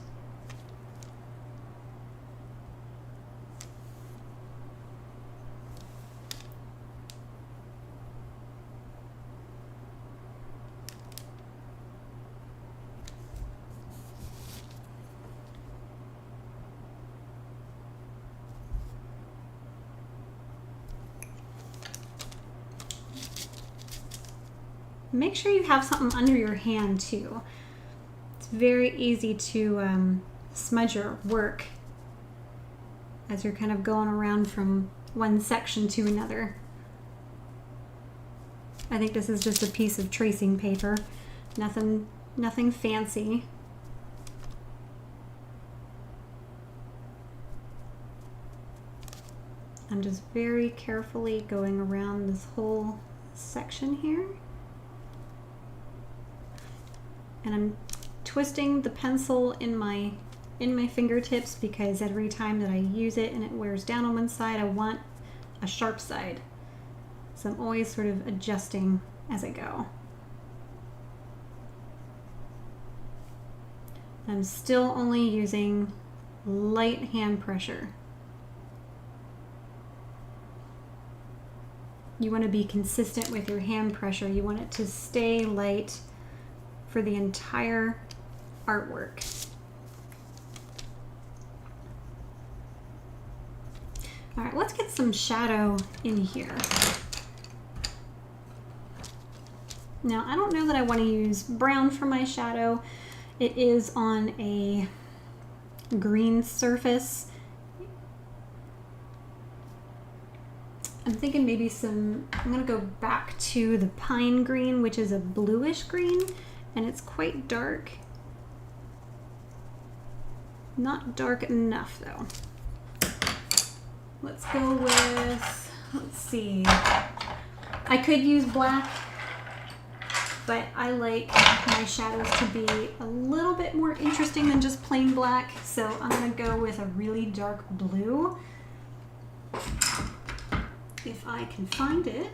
Make sure you have something under your hand too. It's very easy to smudge your work as you're kind of going around from one section to another. I think this is just a piece of tracing paper. Nothing fancy. I'm just very carefully going around this whole section here. And I'm twisting the pencil in my fingertips because every time that I use it and it wears down on one side, I want a sharp side. So I'm always sort of adjusting as I go. I'm still only using light hand pressure. You want to be consistent with your hand pressure. You want it to stay light for the entire artwork. All right, let's get some shadow in here. Now, I don't know that I want to use brown for my shadow. It is on a green surface. I'm thinking maybe I'm gonna go back to the pine green, which is a bluish green. And it's quite dark. Not dark enough though. Let's go with, let's see. I could use black, but I like my shadows to be a little bit more interesting than just plain black. So I'm gonna go with a really dark blue. If I can find it.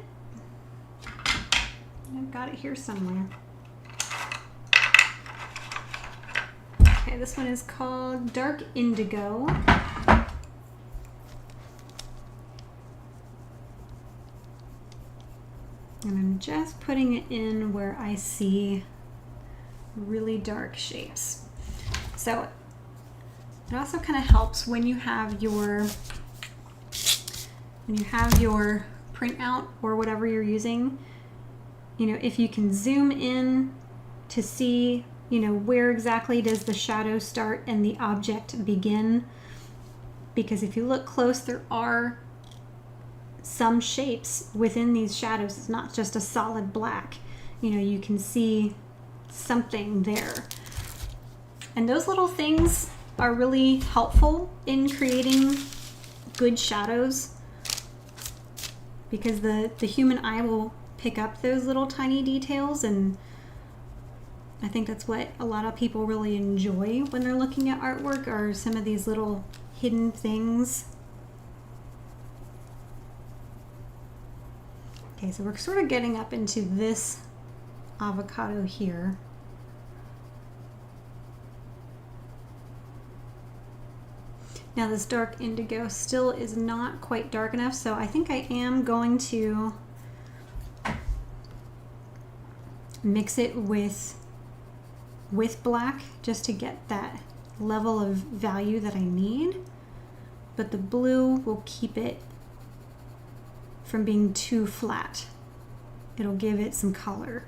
I've got it here somewhere. Okay, this one is called Dark Indigo. And I'm just putting it in where I see really dark shapes. So it also kind of helps when you have your printout or whatever you're using, you know, if you can zoom in to see, you know, where exactly does the shadow start and the object begin. Because if you look close, there are some shapes within these shadows. It's not just a solid black. You know, you can see something there. And those little things are really helpful in creating good shadows, because the human eye will pick up those little tiny details, and I think that's what a lot of people really enjoy when they're looking at artwork, are some of these little hidden things. Okay, so we're sort of getting up into this avocado here. Now this dark indigo still is not quite dark enough, so I think I am going to mix it with black just to get that level of value that I need. But the blue will keep it from being too flat. It'll give it some color.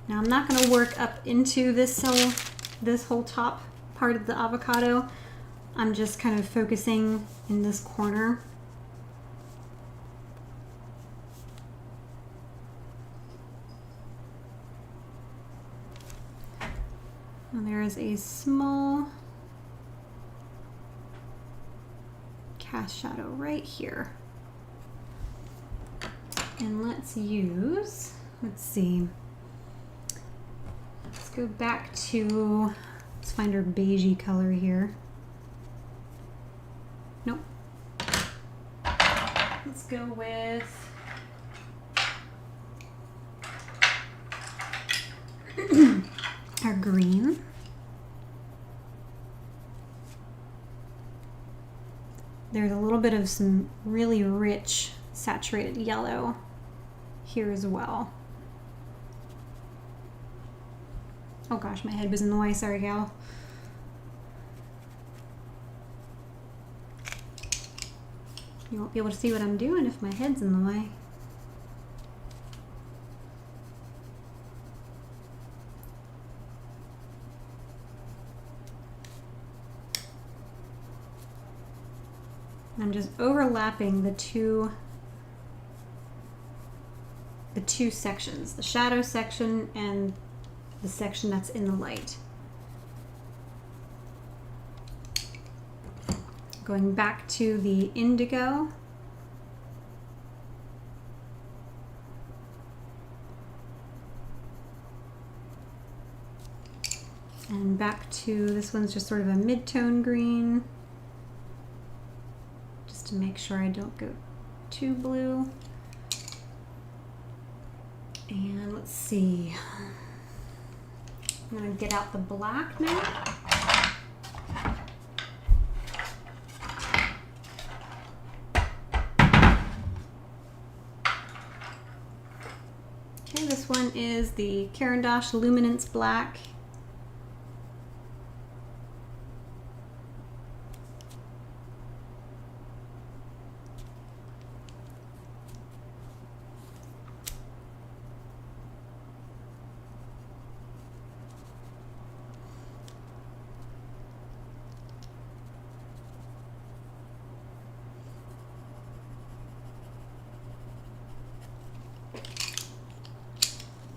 Now I'm not going to work up into this whole top part of the avocado. I'm just kind of focusing in this corner. And there is a small cast shadow right here. And let's see, let's go back to, let's find our beigey color here. Nope. Let's go with our green. There's a little bit of some really rich saturated yellow here as well. Oh gosh, my head was in the way, sorry gal. You won't be able to see what I'm doing if my head's in the way. I'm just overlapping the two sections, the shadow section and the section that's in the light. Going back to the indigo. And back to, this one's just sort of a mid-tone green. Just to make sure I don't go too blue. And let's see. I'm gonna get out the black now. Okay, this one is the Caran d'Ache Luminance Black.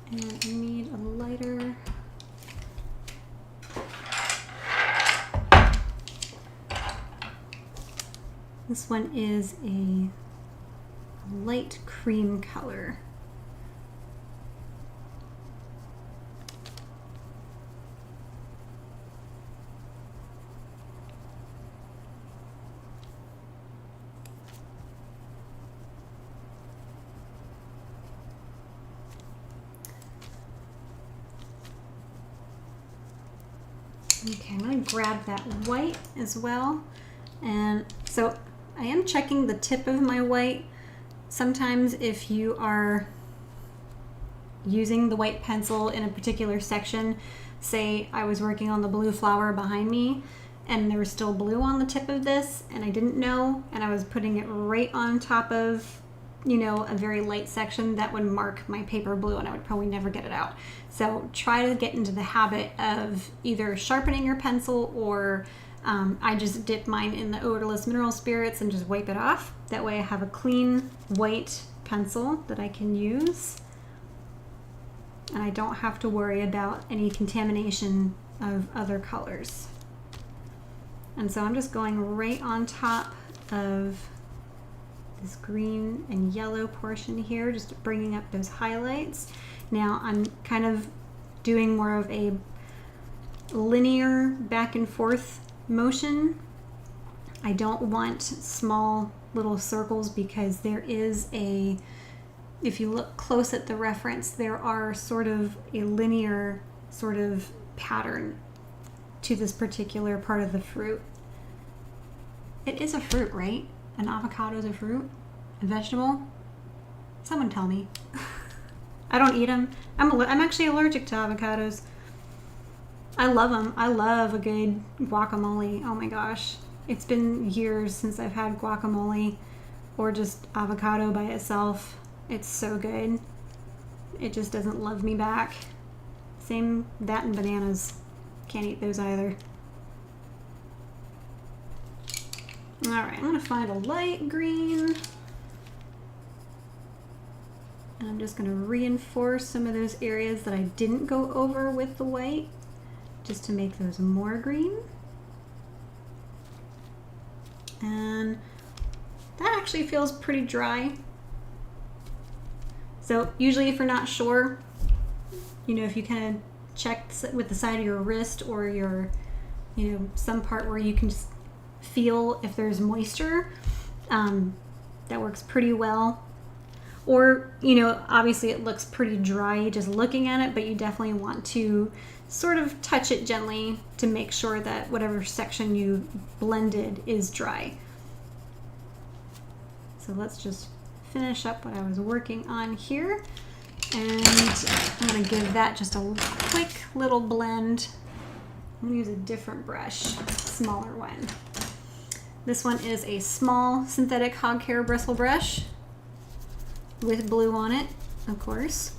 And I need a lighter. This one is a light cream color. Okay, I'm going to grab that white as well. And so I am checking the tip of my white. Sometimes if you are using the white pencil in a particular section, say I was working on the blue flower behind me and there was still blue on the tip of this and I didn't know, and I was putting it right on top of, you know, a very light section, that would mark my paper blue and I would probably never get it out. So try to get into the habit of either sharpening your pencil or I just dip mine in the odorless mineral spirits and just wipe it off. That way I have a clean white pencil that I can use and I don't have to worry about any contamination of other colors. And so I'm just going right on top of this green and yellow portion here, just bringing up those highlights. Now I'm kind of doing more of a linear back and forth motion. I don't want small little circles because there is a, if you look close at the reference, there are sort of a linear sort of pattern to this particular part of the fruit. It is a fruit, right? An avocado is a fruit? A vegetable? Someone tell me. I don't eat them. I'm actually allergic to avocados. I love them. I love a good guacamole. Oh my gosh. It's been years since I've had guacamole or just avocado by itself. It's so good. It just doesn't love me back. Same that and bananas. Can't eat those either. Alright, I'm going to find a light green. And I'm just going to reinforce some of those areas that I didn't go over with the white, just to make those more green. And that actually feels pretty dry. So usually if you're not sure, you know, if you kind of check with the side of your wrist or your, you know, some part where you can just feel if there's moisture, that works pretty well. Or, you know, obviously it looks pretty dry just looking at it, but you definitely want to sort of touch it gently to make sure that whatever section you blended is dry. So let's just finish up what I was working on here. And I'm gonna give that just a quick little blend. I'm gonna use a different brush, smaller one. This one is a small synthetic hog hair bristle brush with blue on it, of course.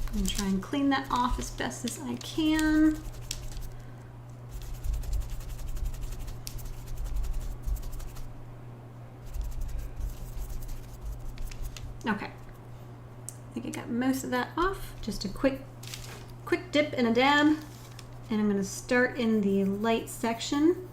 I'm gonna try and clean that off as best as I can. Okay, I think I got most of that off. Just a quick dip and a dab. And I'm gonna start in the light section.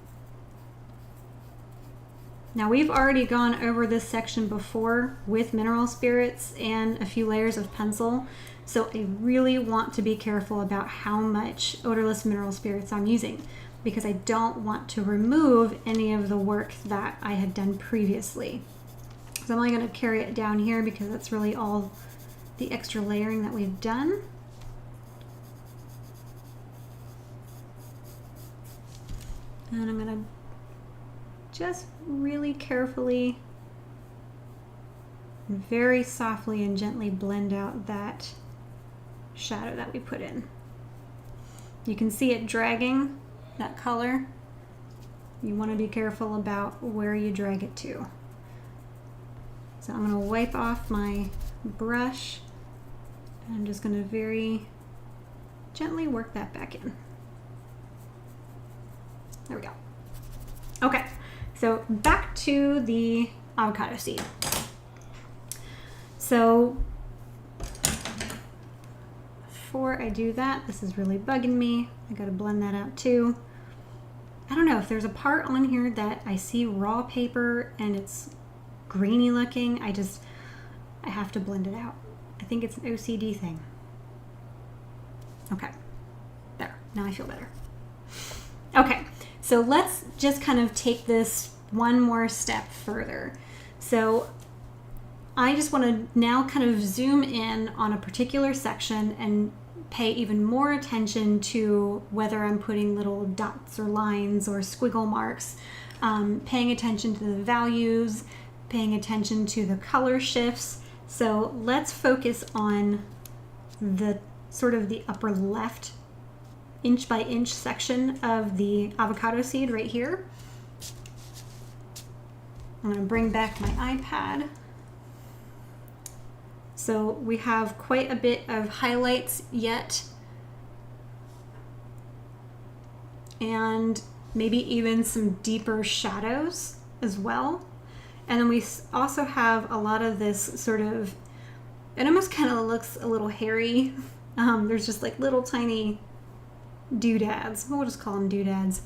Now we've already gone over this section before with mineral spirits and a few layers of pencil. So I really want to be careful about how much odorless mineral spirits I'm using, because I don't want to remove any of the work that I had done previously. So I'm only gonna carry it down here because that's really all the extra layering that we've done. And I'm gonna just really carefully, very softly and gently blend out that shadow that we put in. You can see it dragging, that color. You want to be careful about where you drag it to. So I'm gonna wipe off my brush and I'm just gonna very gently work that back in. There we go. Okay, so back to the avocado seed. So before I do that, this is really bugging me. I gotta blend that out too. I don't know if there's a part on here that I see raw paper and it's grainy looking. I have to blend it out. I think it's an OCD thing. Okay, there, now I feel better. Okay, so let's just kind of take this one more step further. So I just want to now kind of zoom in on a particular section and pay even more attention to whether I'm putting little dots or lines or squiggle marks, paying attention to the values, paying attention to the color shifts. So let's focus on the sort of the upper left inch by inch section of the avocado seed right here. I'm going to bring back my iPad. So we have quite a bit of highlights yet, and maybe even some deeper shadows as well. And then we also have a lot of this sort of, it almost kind of looks a little hairy. There's just like little tiny doodads. We'll just call them doodads.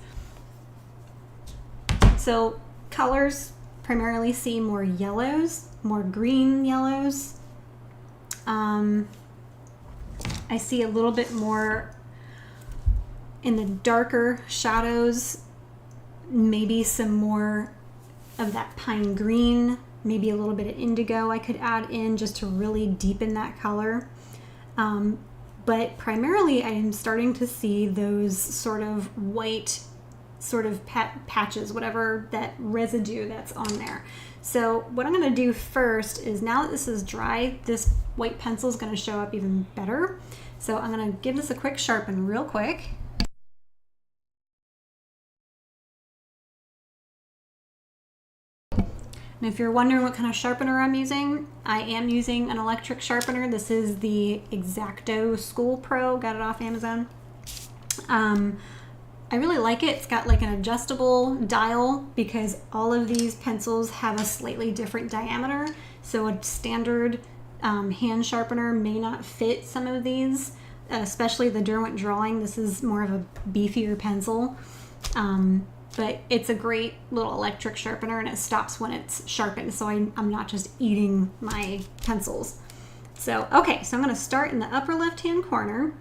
So colors primarily see more yellows, more green yellows. I see a little bit more in the darker shadows, maybe some more of that pine green, maybe a little bit of indigo I could add in just to really deepen that color. But primarily I am starting to see those sort of white sort of patches, whatever that residue that's on there. So what I'm going to do first is, now that this is dry, this white pencil is going to show up even better. So I'm going to give this a quick sharpen real quick. And if you're wondering what kind of sharpener I'm using, I am using an electric sharpener. This is the X-Acto School Pro, got it off Amazon. I really like it. It's got like an adjustable dial because all of these pencils have a slightly different diameter. So a standard hand sharpener may not fit some of these. especially the Derwent Drawing. This is more of a beefier pencil, but it's a great little electric sharpener, and it stops when it's sharpened, so I'm not just eating my pencils. So, okay, so I'm going to start in the upper left-hand corner,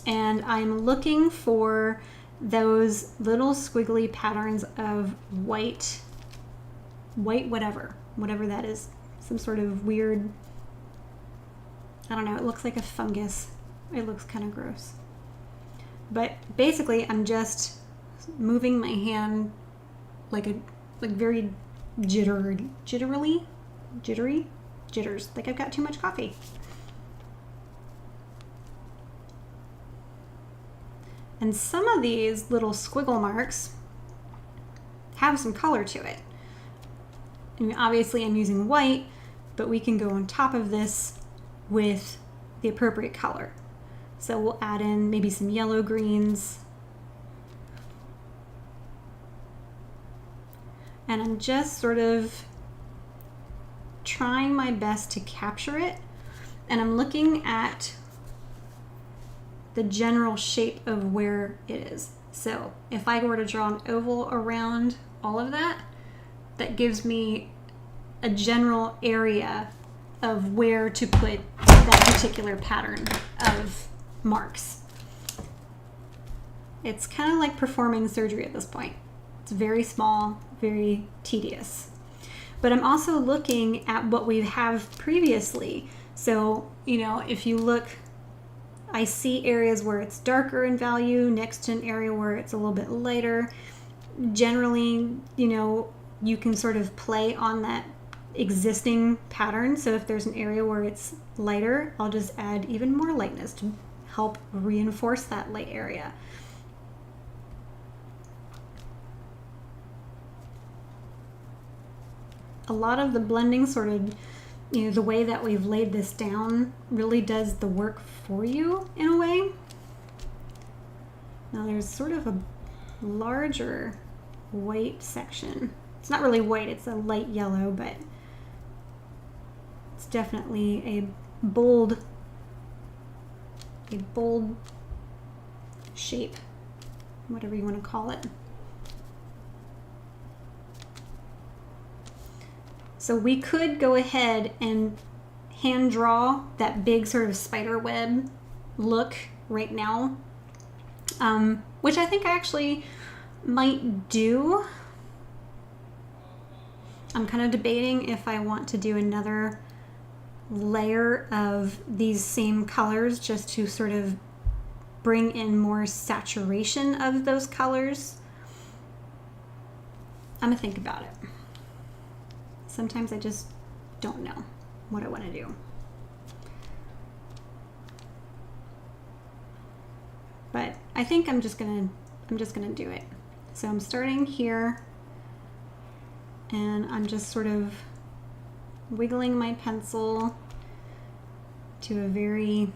and I'm looking for those little squiggly patterns of white whatever that is. Some sort of weird, I don't know, it looks like a fungus. It looks kind of gross. But basically, I'm just moving my hand like very jittery, jitters, like I've got too much coffee. And some of these little squiggle marks have some color to it. I mean, obviously I'm using white, but we can go on top of this with the appropriate color. So we'll add in maybe some yellow greens. And I'm just sort of trying my best to capture it. And I'm looking at the general shape of where it is. So if I were to draw an oval around all of that, that gives me a general area of where to put that particular pattern of marks. It's kind of like performing surgery at this point. It's very small, very tedious. But I'm also looking at what we have previously. So, you know, if you look, I see areas where it's darker in value next to an area where it's a little bit lighter. Generally, you know, you can sort of play on that existing pattern. So if there's an area where it's lighter, I'll just add even more lightness to help reinforce that light area. A lot of the blending sort of, you know, the way that we've laid this down really does the work for you in a way. Now there's sort of a larger white section. It's not really white, it's a light yellow, but it's definitely a bold shape, whatever you want to call it. So we could go ahead and hand draw that big sort of spider web look right now, which I think I actually might do. I'm kind of debating if I want to do another layer of these same colors just to sort of bring in more saturation of those colors. I'm gonna think about it. Sometimes I just don't know what I want to do. But I think I'm just gonna do it. So I'm starting here, and I'm just sort of wiggling my pencil to a very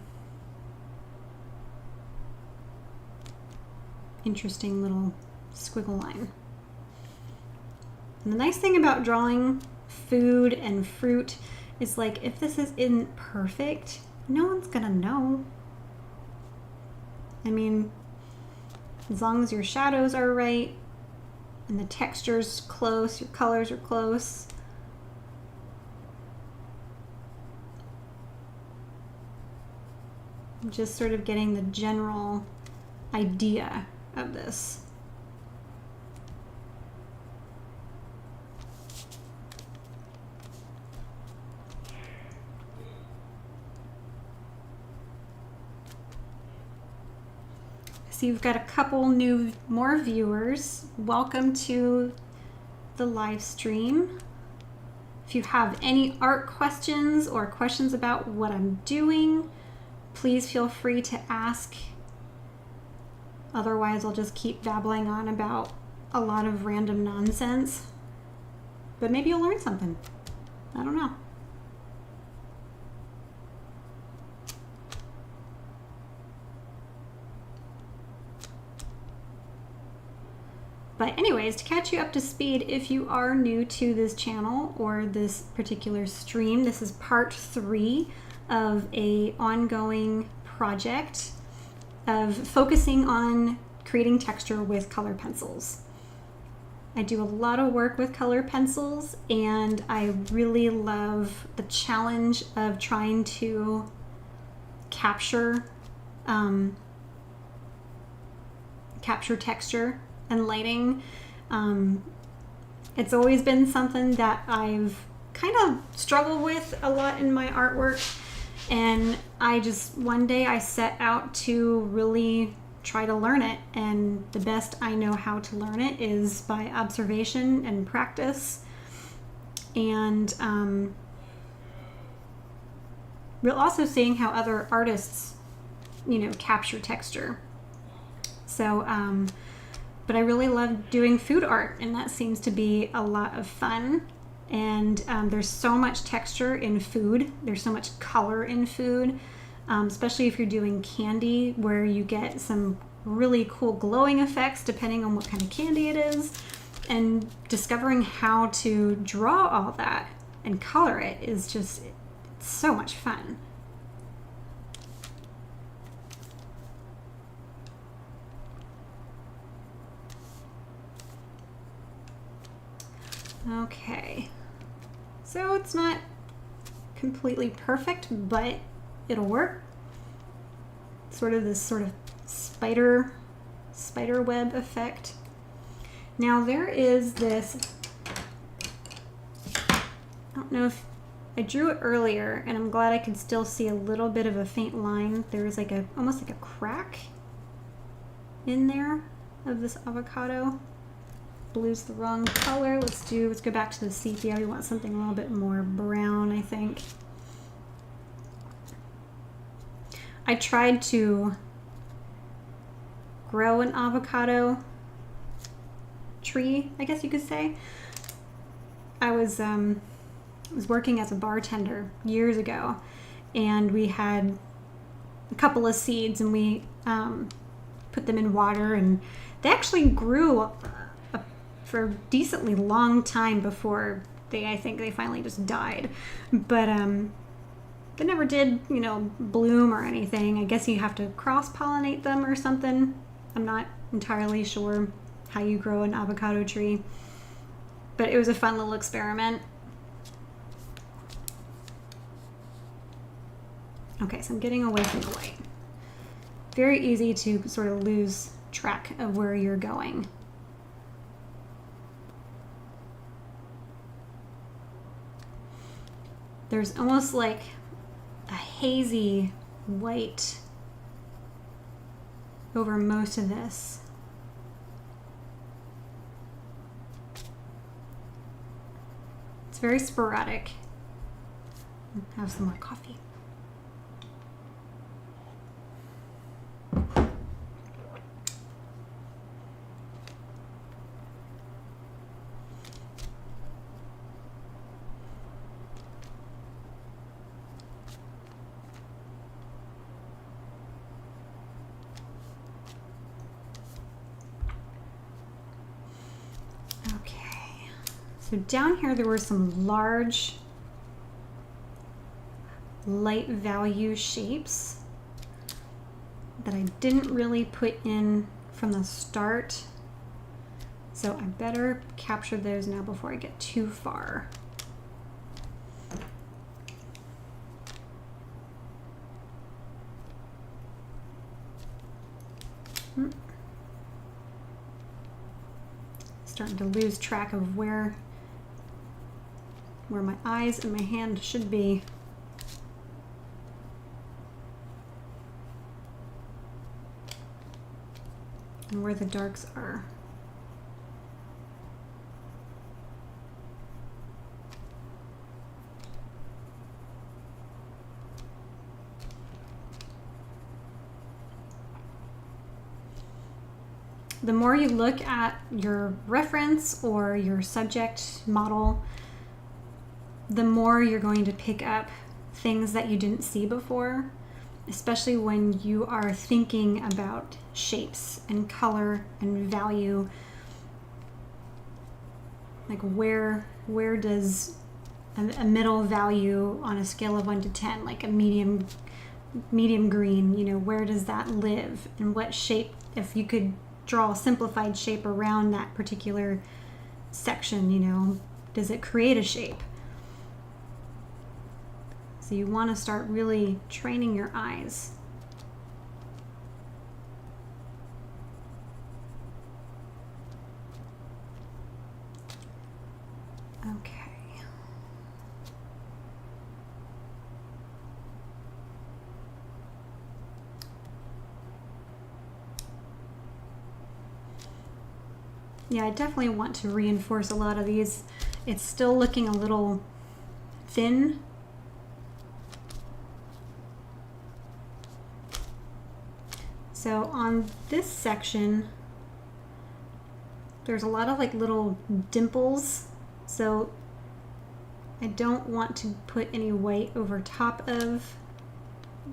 interesting little squiggle line. And the nice thing about drawing food and fruit is, like, if this isn't perfect, no one's gonna know. I mean, as long as your shadows are right and the texture's close, your colors are close. I'm just sort of getting the general idea of this. So you've got a couple more viewers. Welcome to the live stream. If you have any art questions or questions about what I'm doing, please feel free to ask. Otherwise, I'll just keep babbling on about a lot of random nonsense. But maybe you'll learn something. I don't know. But anyways, to catch you up to speed, if you are new to this channel or this particular stream, this is part 3 of a ongoing project of focusing on creating texture with color pencils. I do a lot of work with color pencils, and I really love the challenge of trying to capture texture and lighting. It's always been something that I've kind of struggled with a lot in my artwork, and one day I set out to really try to learn it, and the best I know how to learn it is by observation and practice, and we're also seeing how other artists, capture texture. So, but I really love doing food art, and that seems to be a lot of fun. And there's so much texture in food. There's so much color in food. Especially if you're doing candy, where you get some really cool glowing effects depending on what kind of candy it is, and discovering how to draw all that and color it is just so much fun. Okay, so it's not completely perfect, but it'll work. Sort of spider web effect. Now there is this, I don't know if I drew it earlier, and I'm glad I can still see a little bit of a faint line. There is almost like a crack in there of this avocado. Blue's the wrong color. Let's go back to the sepia. We want something a little bit more brown, I think. I tried to grow an avocado tree, I guess you could say. I was working as a bartender years ago, and we had a couple of seeds, and we put them in water, and they actually grew for a decently long time before I think they finally just died. But they never did, bloom or anything. I guess you have to cross-pollinate them or something. I'm not entirely sure how you grow an avocado tree, but it was a fun little experiment. Okay, so I'm getting away from the light. Very easy to sort of lose track of where you're going. There's almost like a hazy white over most of this. It's very sporadic. Have some more coffee. So down here there were some large light value shapes that I didn't really put in from the start. So I better capture those now before I get too far. Starting to lose track of where my eyes and my hand should be. And where the darks are. The more you look at your reference or your subject model, the more you're going to pick up things that you didn't see before, especially when you are thinking about shapes and color and value. Like where does a middle value on a scale of 1 to 10, like a medium medium green, you know, where does that live and what shape, if you could draw a simplified shape around that particular section, you know, does it create a shape? So you want to start really training your eyes. Okay. Yeah, I definitely want to reinforce a lot of these. It's still looking a little thin. So on this section, there's a lot of like little dimples. So I don't want to put any white over top of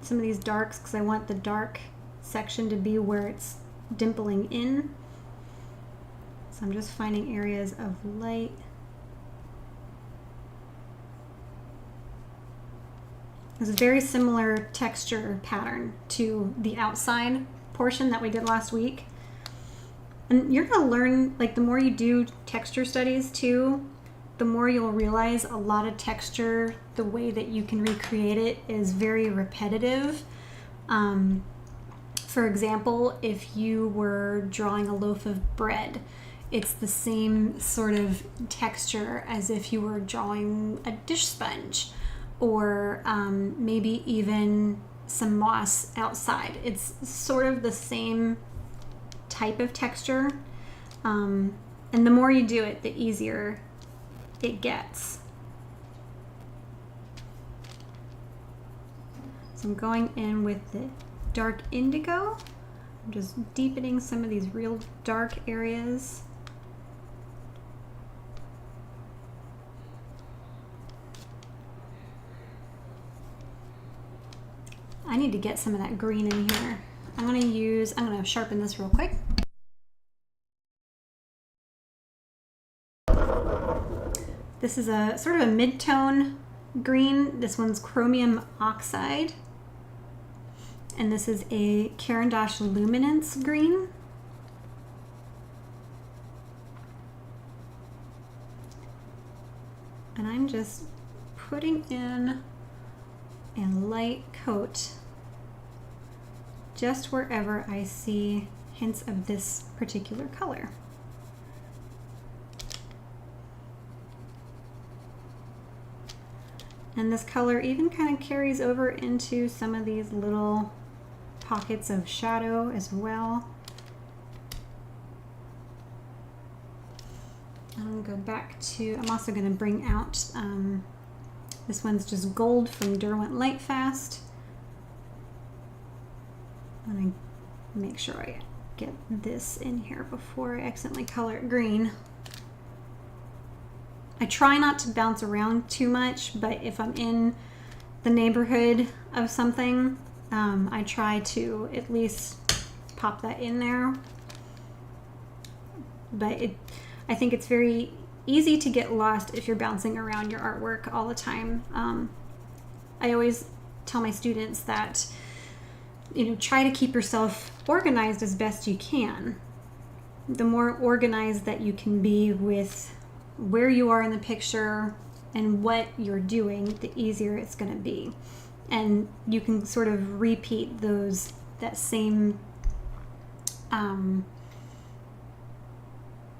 some of these darks because I want the dark section to be where it's dimpling in. So I'm just finding areas of light. This is a very similar texture pattern to the outside portion that we did last week. And you're gonna learn, like, the more you do texture studies too, the more you'll realize a lot of texture, the way that you can recreate it is very repetitive. For example, if you were drawing a loaf of bread, it's the same sort of texture as if you were drawing a dish sponge, or maybe even some moss outside. It's sort of the same type of texture. And the more you do it, the easier it gets. So I'm going in with the dark indigo. I'm just deepening some of these real dark areas. I need to get some of that green in here. I'm gonna sharpen this real quick. This is a sort of a mid-tone green. This one's chromium oxide. And this is a Caran d'Ache luminance green. And I'm just putting in a light coat just wherever I see hints of this particular color. And this color even kind of carries over into some of these little pockets of shadow as well. I'm gonna go back to, I'm also gonna bring out, this one's just gold from Derwent Lightfast. I'm gonna make sure I get this in here before I accidentally color it green. I try not to bounce around too much, but if I'm in the neighborhood of something, I try to at least pop that in there. But I think it's very easy to get lost if you're bouncing around your artwork all the time. I always tell my students that, you know, try to keep yourself organized as best you can. The more organized that you can be with where you are in the picture and what you're doing, the easier it's going to be. And you can sort of repeat that same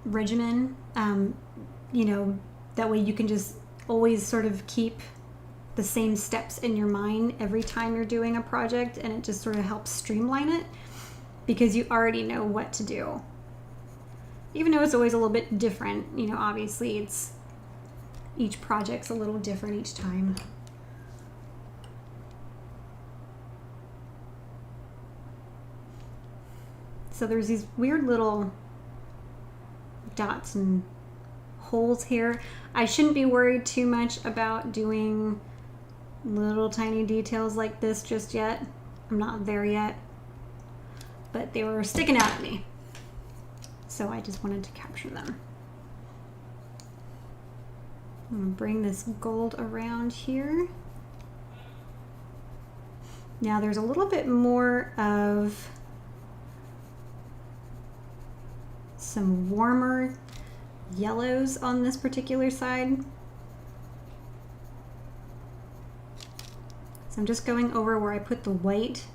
regimen, you know, that way you can just always sort of keep the same steps in your mind every time you're doing a project, and it just sort of helps streamline it because you already know what to do. Even though it's always a little bit different, you know, obviously each project's a little different each time. So there's these weird little dots and holes here. I shouldn't be worried too much about doing little tiny details like this just yet. I'm not there yet, but they were sticking out at me, so I just wanted to capture them. I'm gonna bring this gold around here. Now there's a little bit more of some warmer yellows on this particular side. So I'm just going over where I put the white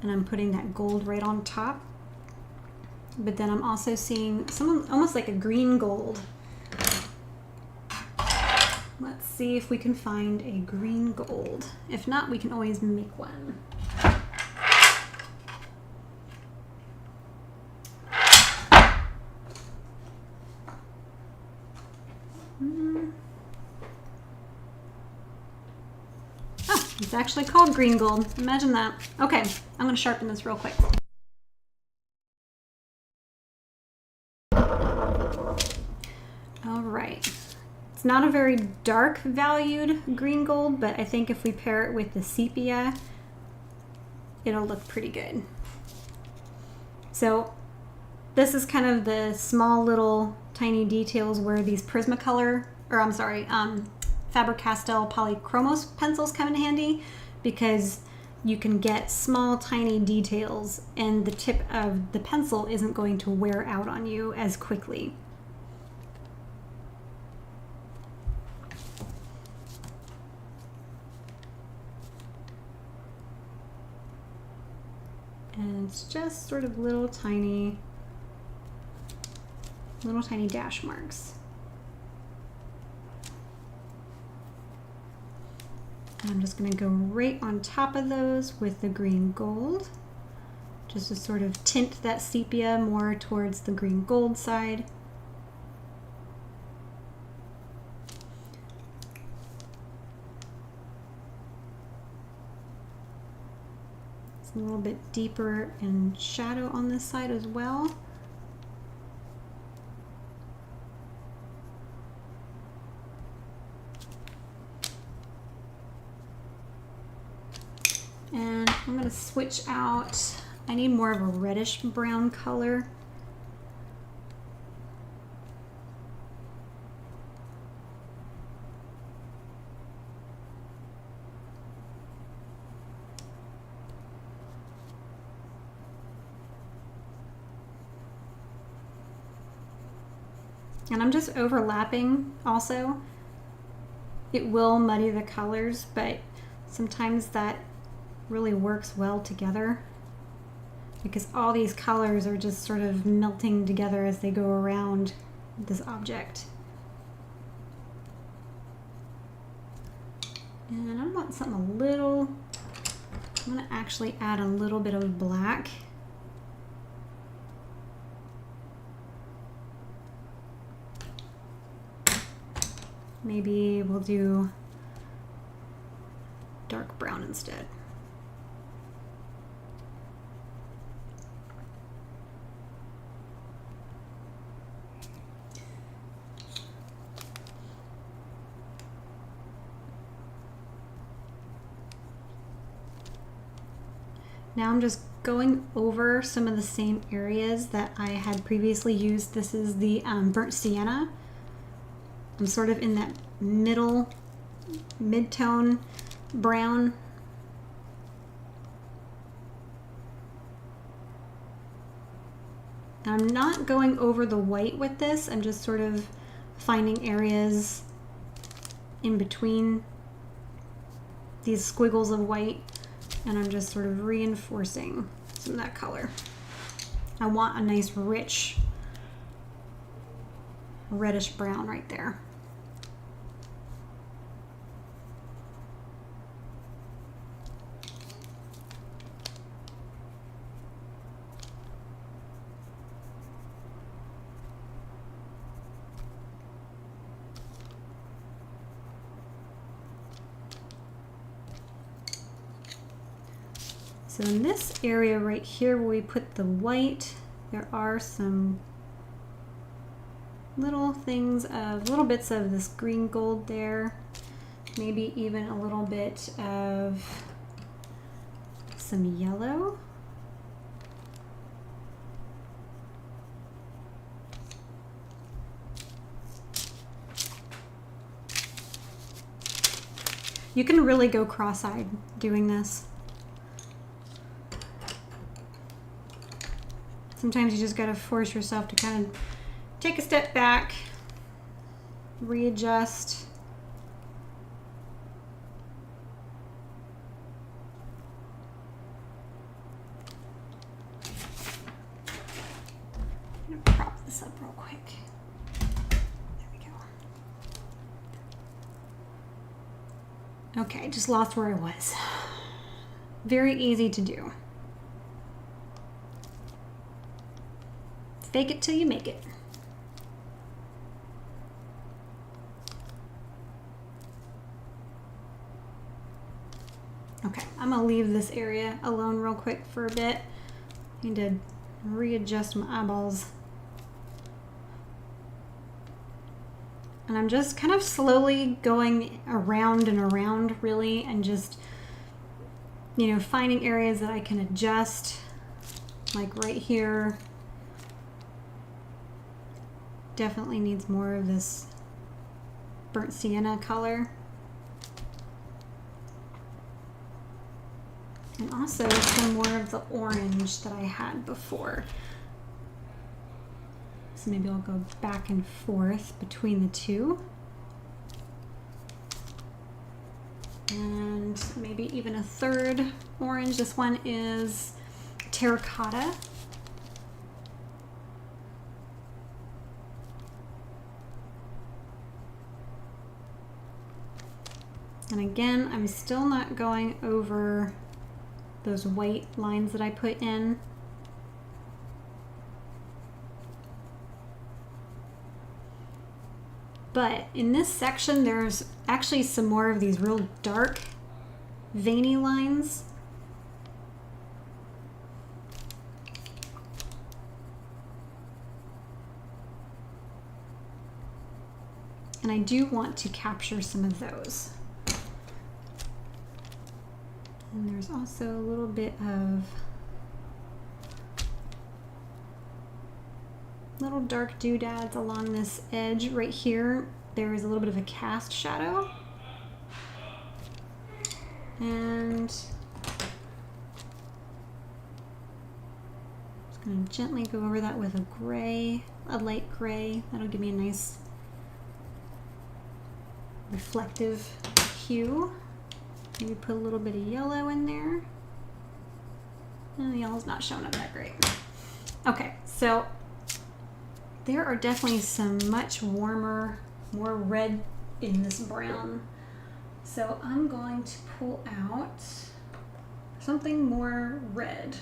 and I'm putting that gold right on top. But then I'm also seeing some almost like a green gold. Let's see if we can find a green gold. If not, we can always make one. Oh, it's actually called green gold. Imagine that. Okay, I'm going to sharpen this real quick. All right. It's not a very dark valued green gold, but I think if we pair it with the sepia, it'll look pretty good. So this is kind of the small little tiny details where these Prismacolor, or I'm sorry, Faber-Castell Polychromos pencils come in handy, because you can get small tiny details and the tip of the pencil isn't going to wear out on you as quickly. And it's just sort of little tiny dash marks. And I'm just going to go right on top of those with the green gold, just to sort of tint that sepia more towards the green gold side. A little bit deeper in shadow on this side as well. And I'm going to switch out, I need more of a reddish brown color. And I'm just overlapping also. It will muddy the colors, but sometimes that really works well together, because all these colors are just sort of melting together as they go around this object. And I want something a little, I'm going to actually add a little bit of black. Maybe we'll do dark brown instead. Now I'm just going over some of the same areas that I had previously used. This is the burnt sienna. I'm sort of in that mid-tone brown. I'm not going over the white with this. I'm just sort of finding areas in between these squiggles of white, and I'm just sort of reinforcing some of that color. I want a nice rich reddish brown right there. So in this area right here where we put the white, there are some little bits of this green gold there, maybe even a little bit of some yellow. You can really go cross-eyed doing this. Sometimes you just got to force yourself to kind of take a step back, readjust. I'm gonna prop this up real quick. There we go. Okay, just lost where I was. Very easy to do. Fake it till you make it. Okay, I'm gonna leave this area alone real quick for a bit. I need to readjust my eyeballs. And I'm just kind of slowly going around and around really, and just, you know, finding areas that I can adjust, like right here. Definitely needs more of this burnt sienna color. And also some more of the orange that I had before. So maybe I'll go back and forth between the two. And maybe even a third orange. This one is terracotta. And again, I'm still not going over those white lines that I put in. But in this section, there's actually some more of these real dark, veiny lines. And I do want to capture some of those. And there's also a little bit of little dark doodads along this edge right here. There is a little bit of a cast shadow. And just going to gently go over that with a gray, a light gray. That'll give me a nice reflective hue. Maybe put a little bit of yellow in there. And the yellow's not showing up that great. Okay, so there are definitely some much warmer, more red in this brown. So I'm going to pull out something more red.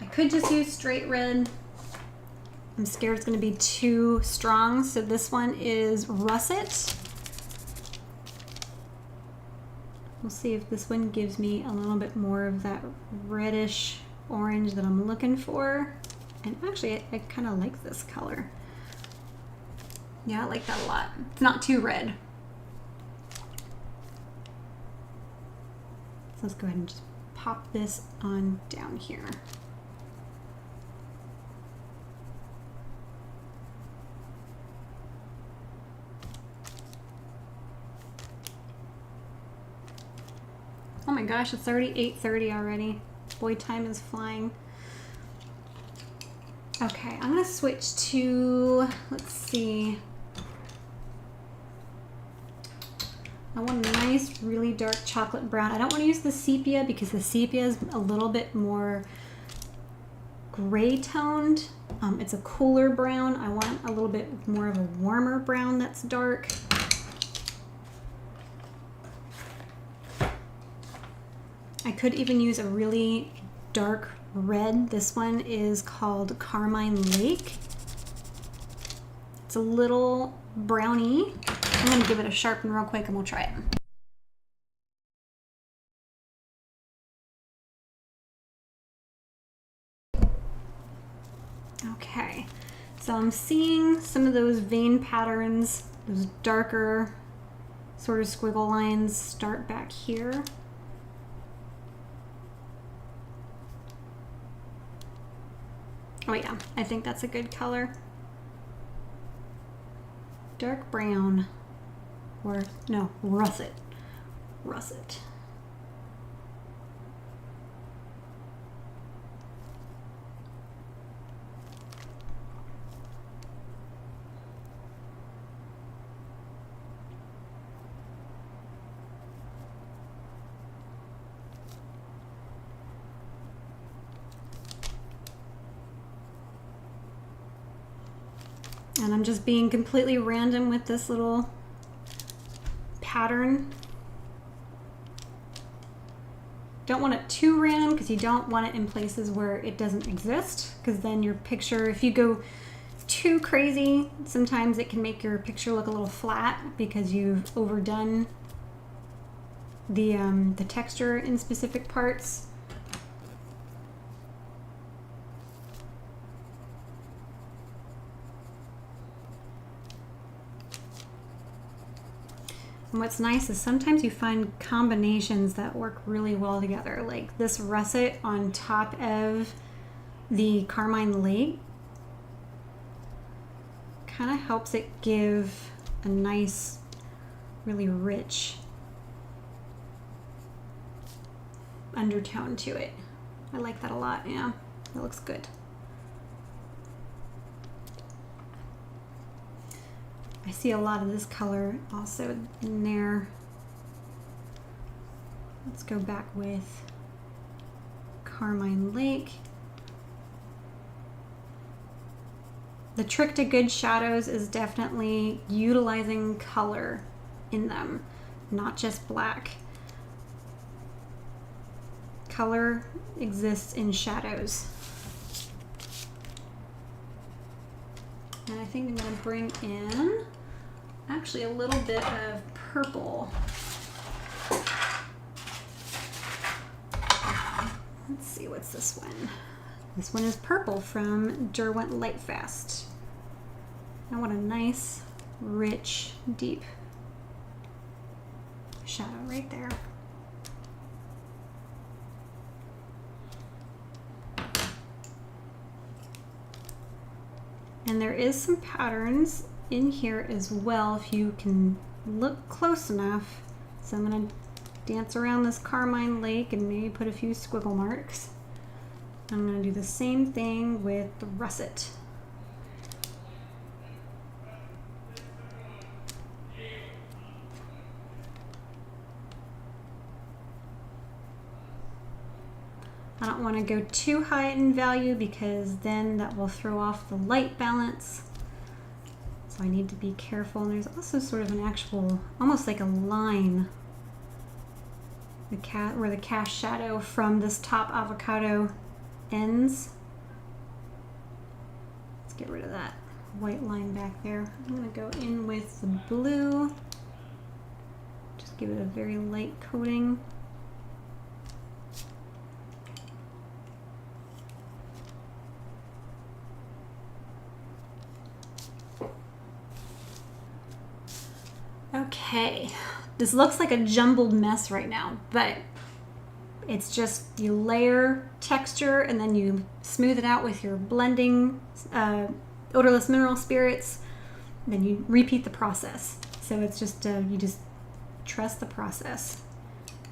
I could just use straight red. I'm scared it's going to be too strong, so this one is Russet. We'll see if this one gives me a little bit more of that reddish orange that I'm looking for. And actually, I kind of like this color. Yeah, I like that a lot. It's not too red. So let's go ahead and just pop this on down here. Oh my gosh, it's already 8:30 already. Boy, time is flying. Okay, I'm gonna switch to, let's see. I want a nice, really dark chocolate brown. I don't want to use the sepia because the sepia is a little bit more gray toned. It's a cooler brown. I want a little bit more of a warmer brown that's dark. I could even use a really dark red. This one is called Carmine Lake. It's a little browny. I'm going to give it a sharpen real quick and we'll try it. Okay, so I'm seeing some of those vein patterns, those darker sort of squiggle lines start back here. Oh yeah, I think that's a good color. Dark brown, or no, russet. Russet. And I'm just being completely random with this little pattern. Don't want it too random because you don't want it in places where it doesn't exist, because then your picture, if you go too crazy, sometimes it can make your picture look a little flat because you've overdone the texture in specific parts. And what's nice is sometimes you find combinations that work really well together, like this russet on top of the Carmine Lake kind of helps it give a nice, really rich undertone to it. I like that a lot. Yeah, it looks good. I see a lot of this color also in there. Let's go back with Carmine Lake. The trick to good shadows is definitely utilizing color in them, not just black. Color exists in shadows. And I think I'm going to bring in actually a little bit of purple. Let's see, what's this one? This one is purple from Derwent Lightfast. I want a nice, rich, deep shadow right there. And there is some patterns in here as well if you can look close enough. So I'm going to dance around this Carmine Lake and maybe put a few squiggle marks. I'm going to do the same thing with the russet. I don't want to go too high in value because then that will throw off the light balance. So I need to be careful. And there's also sort of an actual, almost like a line, where the cast shadow from this top avocado ends. Let's get rid of that white line back there. I'm going to go in with the blue. Just give it a very light coating. Okay, this looks like a jumbled mess right now, but it's just you layer texture and then you smooth it out with your blending odorless mineral spirits, then you repeat the process. So it's just, you just trust the process.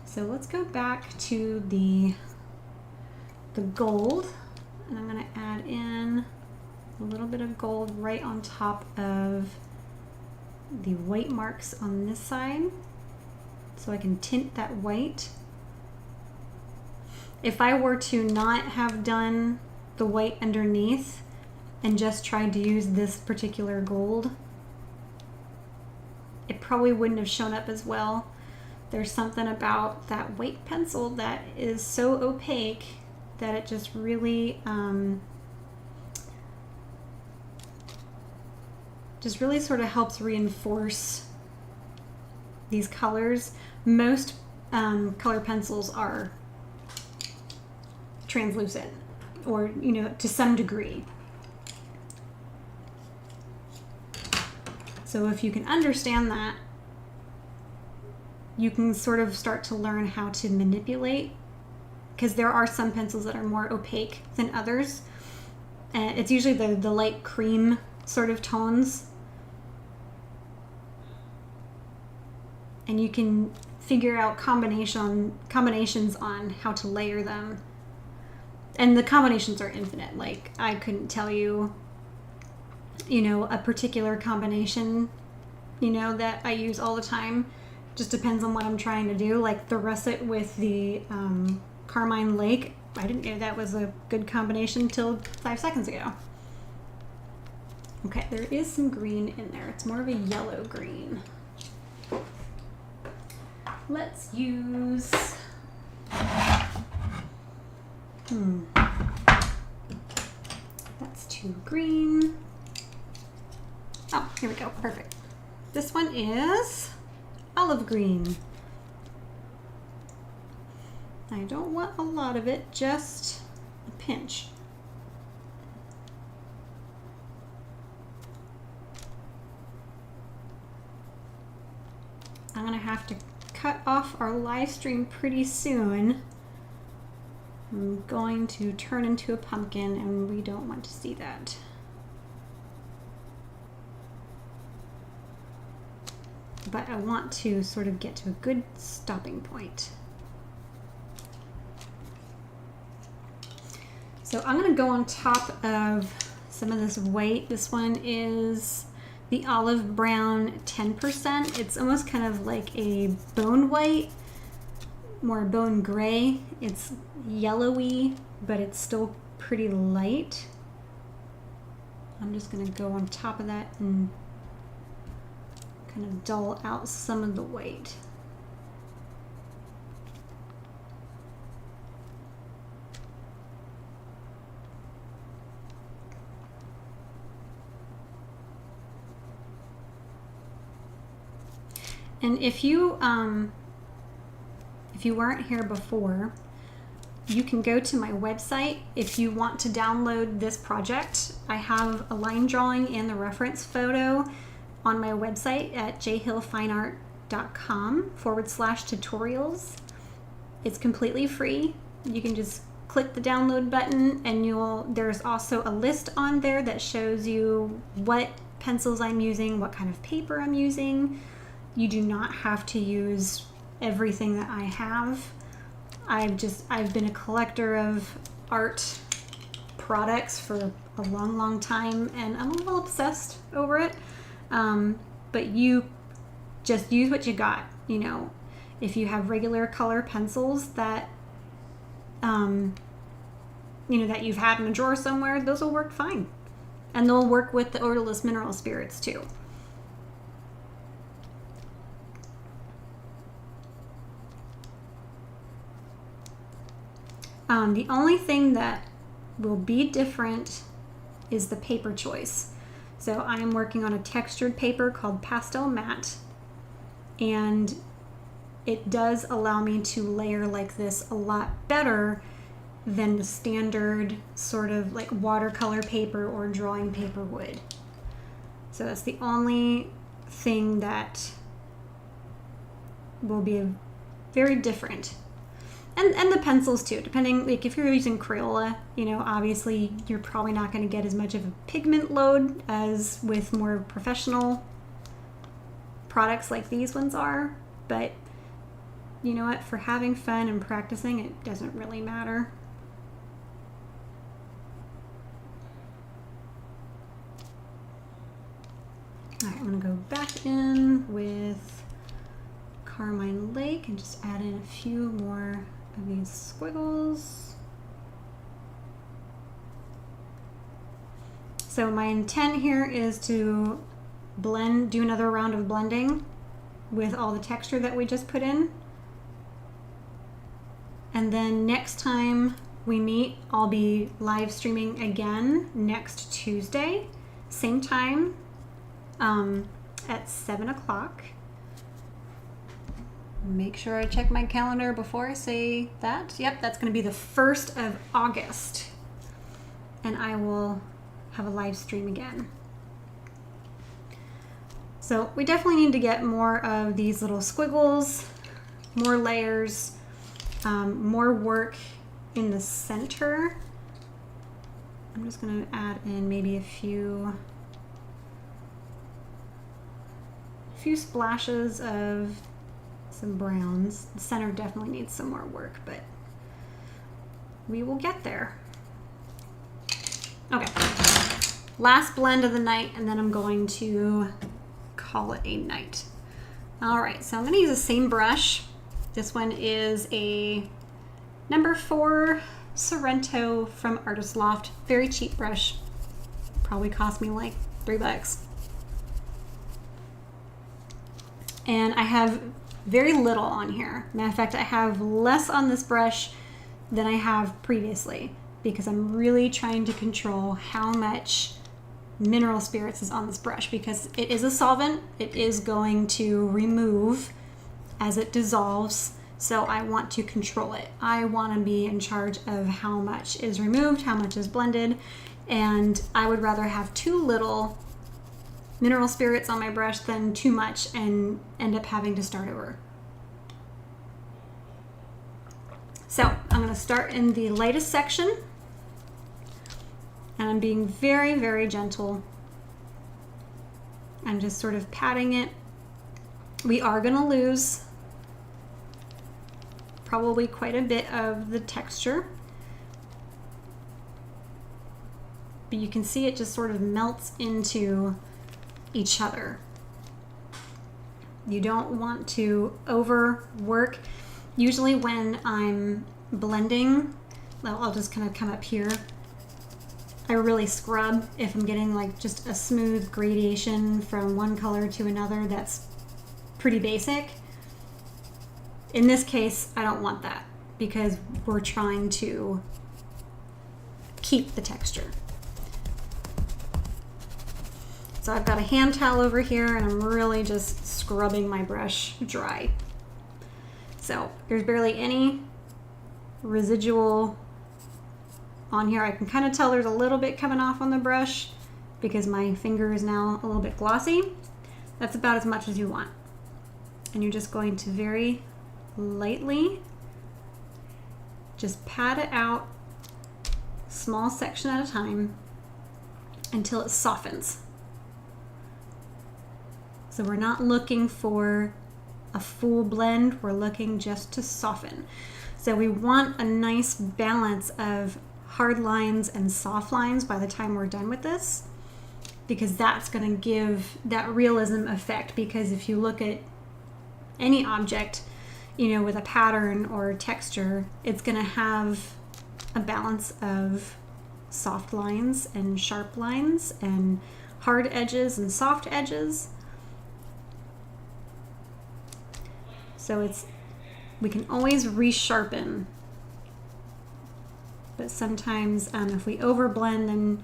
So let's go back to the gold, and I'm gonna add in a little bit of gold right on top of the white marks on this side so I can tint that white. If I were to not have done the white underneath and just tried to use this particular gold, it probably wouldn't have shown up as well. There's something about that white pencil that is so opaque that it just really sort of helps reinforce these colors. Most color pencils are translucent, or to some degree. So if you can understand that, you can sort of start to learn how to manipulate, because there are some pencils that are more opaque than others, and it's usually the light cream sort of tones. And you can figure out combinations on how to layer them. And the combinations are infinite. Like, I couldn't tell you, a particular combination, that I use all the time. Just depends on what I'm trying to do. Like the russet with the Carmine Lake, I didn't know that was a good combination till 5 seconds ago. Okay, there is some green in there. It's more of a yellow green. Let's use, that's too green. Oh, here we go, perfect. This one is olive green. I don't want a lot of it, just a pinch. I'm gonna have to cut off our live stream pretty soon. I'm going to turn into a pumpkin and we don't want to see that. But I want to sort of get to a good stopping point. So I'm gonna go on top of some of this white. This one is the olive brown 10%. It's almost kind of like a bone white, more bone gray. It's yellowy, but it's still pretty light. I'm just gonna go on top of that and kind of dull out some of the white. And if you weren't here before, you can go to my website if you want to download this project. I have a line drawing and the reference photo on my website at jhillfineart.com/tutorials. It's completely free. You can just click the download button and there's also a list on there that shows you what pencils I'm using, what kind of paper I'm using. You do not have to use everything that I have. I've been a collector of art products for a long, long time, and I'm a little obsessed over it. But you just use what you got. You know, if you have regular color pencils that, that you've had in a drawer somewhere, those will work fine. And they'll work with the odorless mineral spirits too. The only thing that will be different is the paper choice. So I am working on a textured paper called Pastel Matte, and it does allow me to layer like this a lot better than the standard sort of like watercolor paper or drawing paper would. So that's the only thing that will be very different. And the pencils too, depending, like if you're using Crayola, obviously you're probably not going to get as much of a pigment load as with more professional products like these ones are. But you know what, for having fun and practicing, it doesn't really matter. All right, I'm going to go back in with Carmine Lake and just add in a few more of these squiggles. So my intent here is to do another round of blending with all the texture that we just put in. And then next time we meet, I'll be live streaming again next Tuesday, same time, at 7 o'clock. Make sure I check my calendar before I say that. Yep, that's going to be the 1st of August. And I will have a live stream again. So we definitely need to get more of these little squiggles, more layers, more work in the center. I'm just going to add in maybe a few splashes of some browns. The center definitely needs some more work, but we will get there. Okay, last blend of the night, and then I'm going to call it a night. All right, so I'm going to use the same brush. This one is a number 4 Sorrento from Artist Loft. Very cheap brush. Probably cost me like $3. And I have very little on here. Matter of fact, I have less on this brush than I have previously because I'm really trying to control how much mineral spirits is on this brush because it is a solvent. It is going to remove as it dissolves. So I want to control it. I want to be in charge of how much is removed, how much is blended, and I would rather have too little mineral spirits on my brush than too much and end up having to start over. So I'm going to start in the lightest section, and I'm being very, very gentle. I'm just sort of patting it. We are going to lose probably quite a bit of the texture, but you can see it just sort of melts into each other. You don't want to overwork. Usually when I'm blending, I'll just kind of come up here. I really scrub if I'm getting like just a smooth gradation from one color to another that's pretty basic. In this case, I don't want that because we're trying to keep the texture. So I've got a hand towel over here and I'm really just scrubbing my brush dry. So there's barely any residual on here. I can kind of tell there's a little bit coming off on the brush because my finger is now a little bit glossy. That's about as much as you want. And you're just going to very lightly just pat it out, small section at a time, until it softens. So we're not looking for a full blend, we're looking just to soften. So we want a nice balance of hard lines and soft lines by the time we're done with this, because that's going to give that realism effect. Because if you look at any object, you know, with a pattern or texture, it's going to have a balance of soft lines and sharp lines and hard edges and soft edges. So we can always resharpen, but sometimes if we overblend, then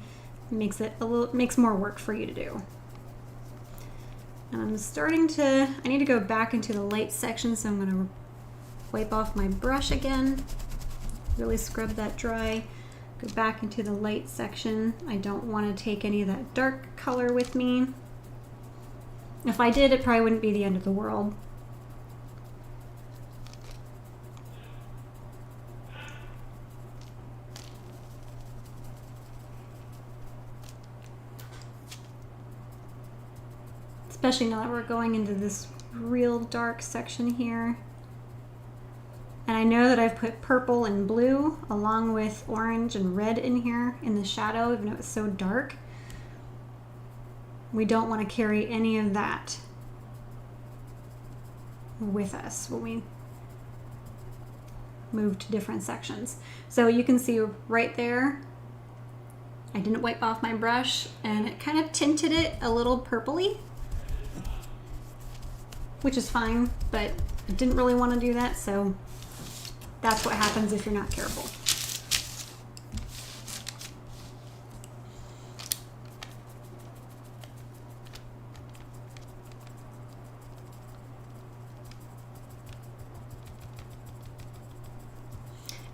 it makes more work for you to do. And I need to go back into the light section, so I'm going to wipe off my brush again, really scrub that dry, go back into the light section. I don't want to take any of that dark color with me. If I did, it probably wouldn't be the end of the world. Especially now that we're going into this real dark section here. And I know that I've put purple and blue along with orange and red in here in the shadow, even though it's so dark. We don't want to carry any of that with us when we move to different sections. So you can see right there, I didn't wipe off my brush and it kind of tinted it a little purpley, which is fine, but I didn't really want to do that, so that's what happens if you're not careful.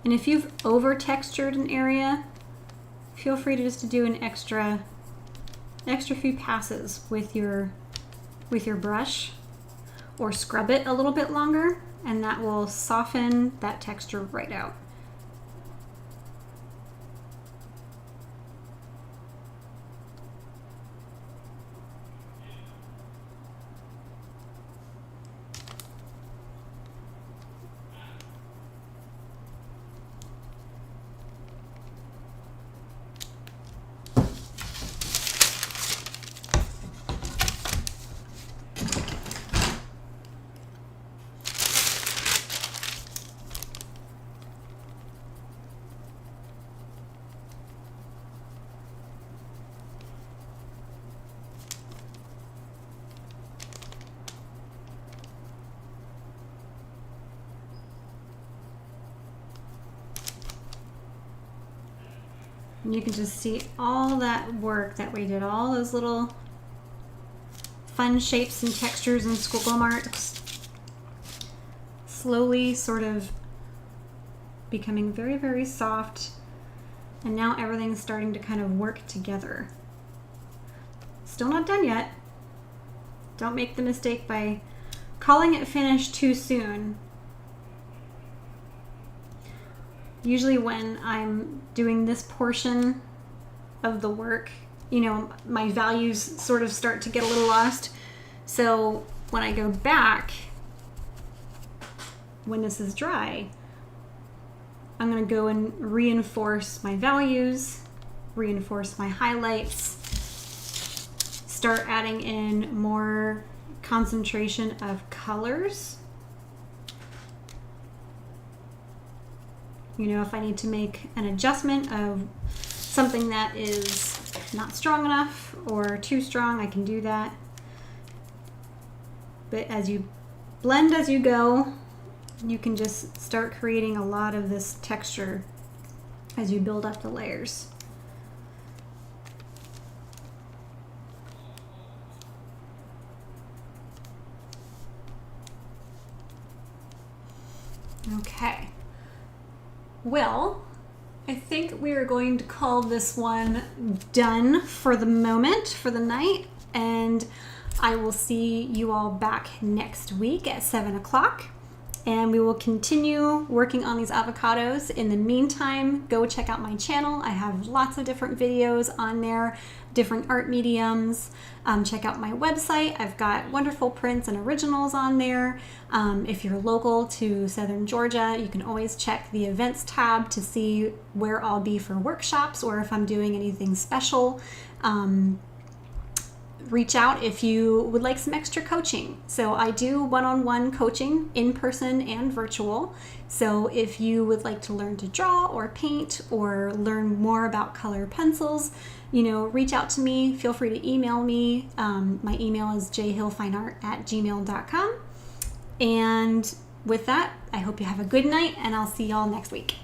And if you've over textured an area, feel free to just do an extra few passes with your brush, or scrub it a little bit longer, and that will soften that texture right out. And you can just see all that work that we did, all those little fun shapes and textures and squiggle marks, slowly sort of becoming very, very soft. And now everything's starting to kind of work together. Still not done yet. Don't make the mistake by calling it finished too soon. Usually when I'm doing this portion of the work, you know, my values sort of start to get a little lost. So when I go back, when this is dry, I'm going to go and reinforce my values, reinforce my highlights, start adding in more concentration of colors. You know, if I need to make an adjustment of something that is not strong enough or too strong, I can do that. But as you blend as you go, you can just start creating a lot of this texture as you build up the layers. Okay. Well, I think we are going to call this one done for the moment, for the night, and I will see you all back next week at 7 o'clock. And we will continue working on these avocados. In the meantime, go check out my channel. I have lots of different videos on there, different art mediums. Check out my website. I've got wonderful prints and originals on there. If you're local to Southern Georgia, you can always check the events tab to see where I'll be for workshops or if I'm doing anything special. Reach out if you would like some extra coaching. So I do one-on-one coaching, in person and virtual. So if you would like to learn to draw or paint or learn more about color pencils, you know, reach out to me. Feel free to email me. My email is jhillfineart@gmail.com. And with that, I hope you have a good night, and I'll see y'all next week.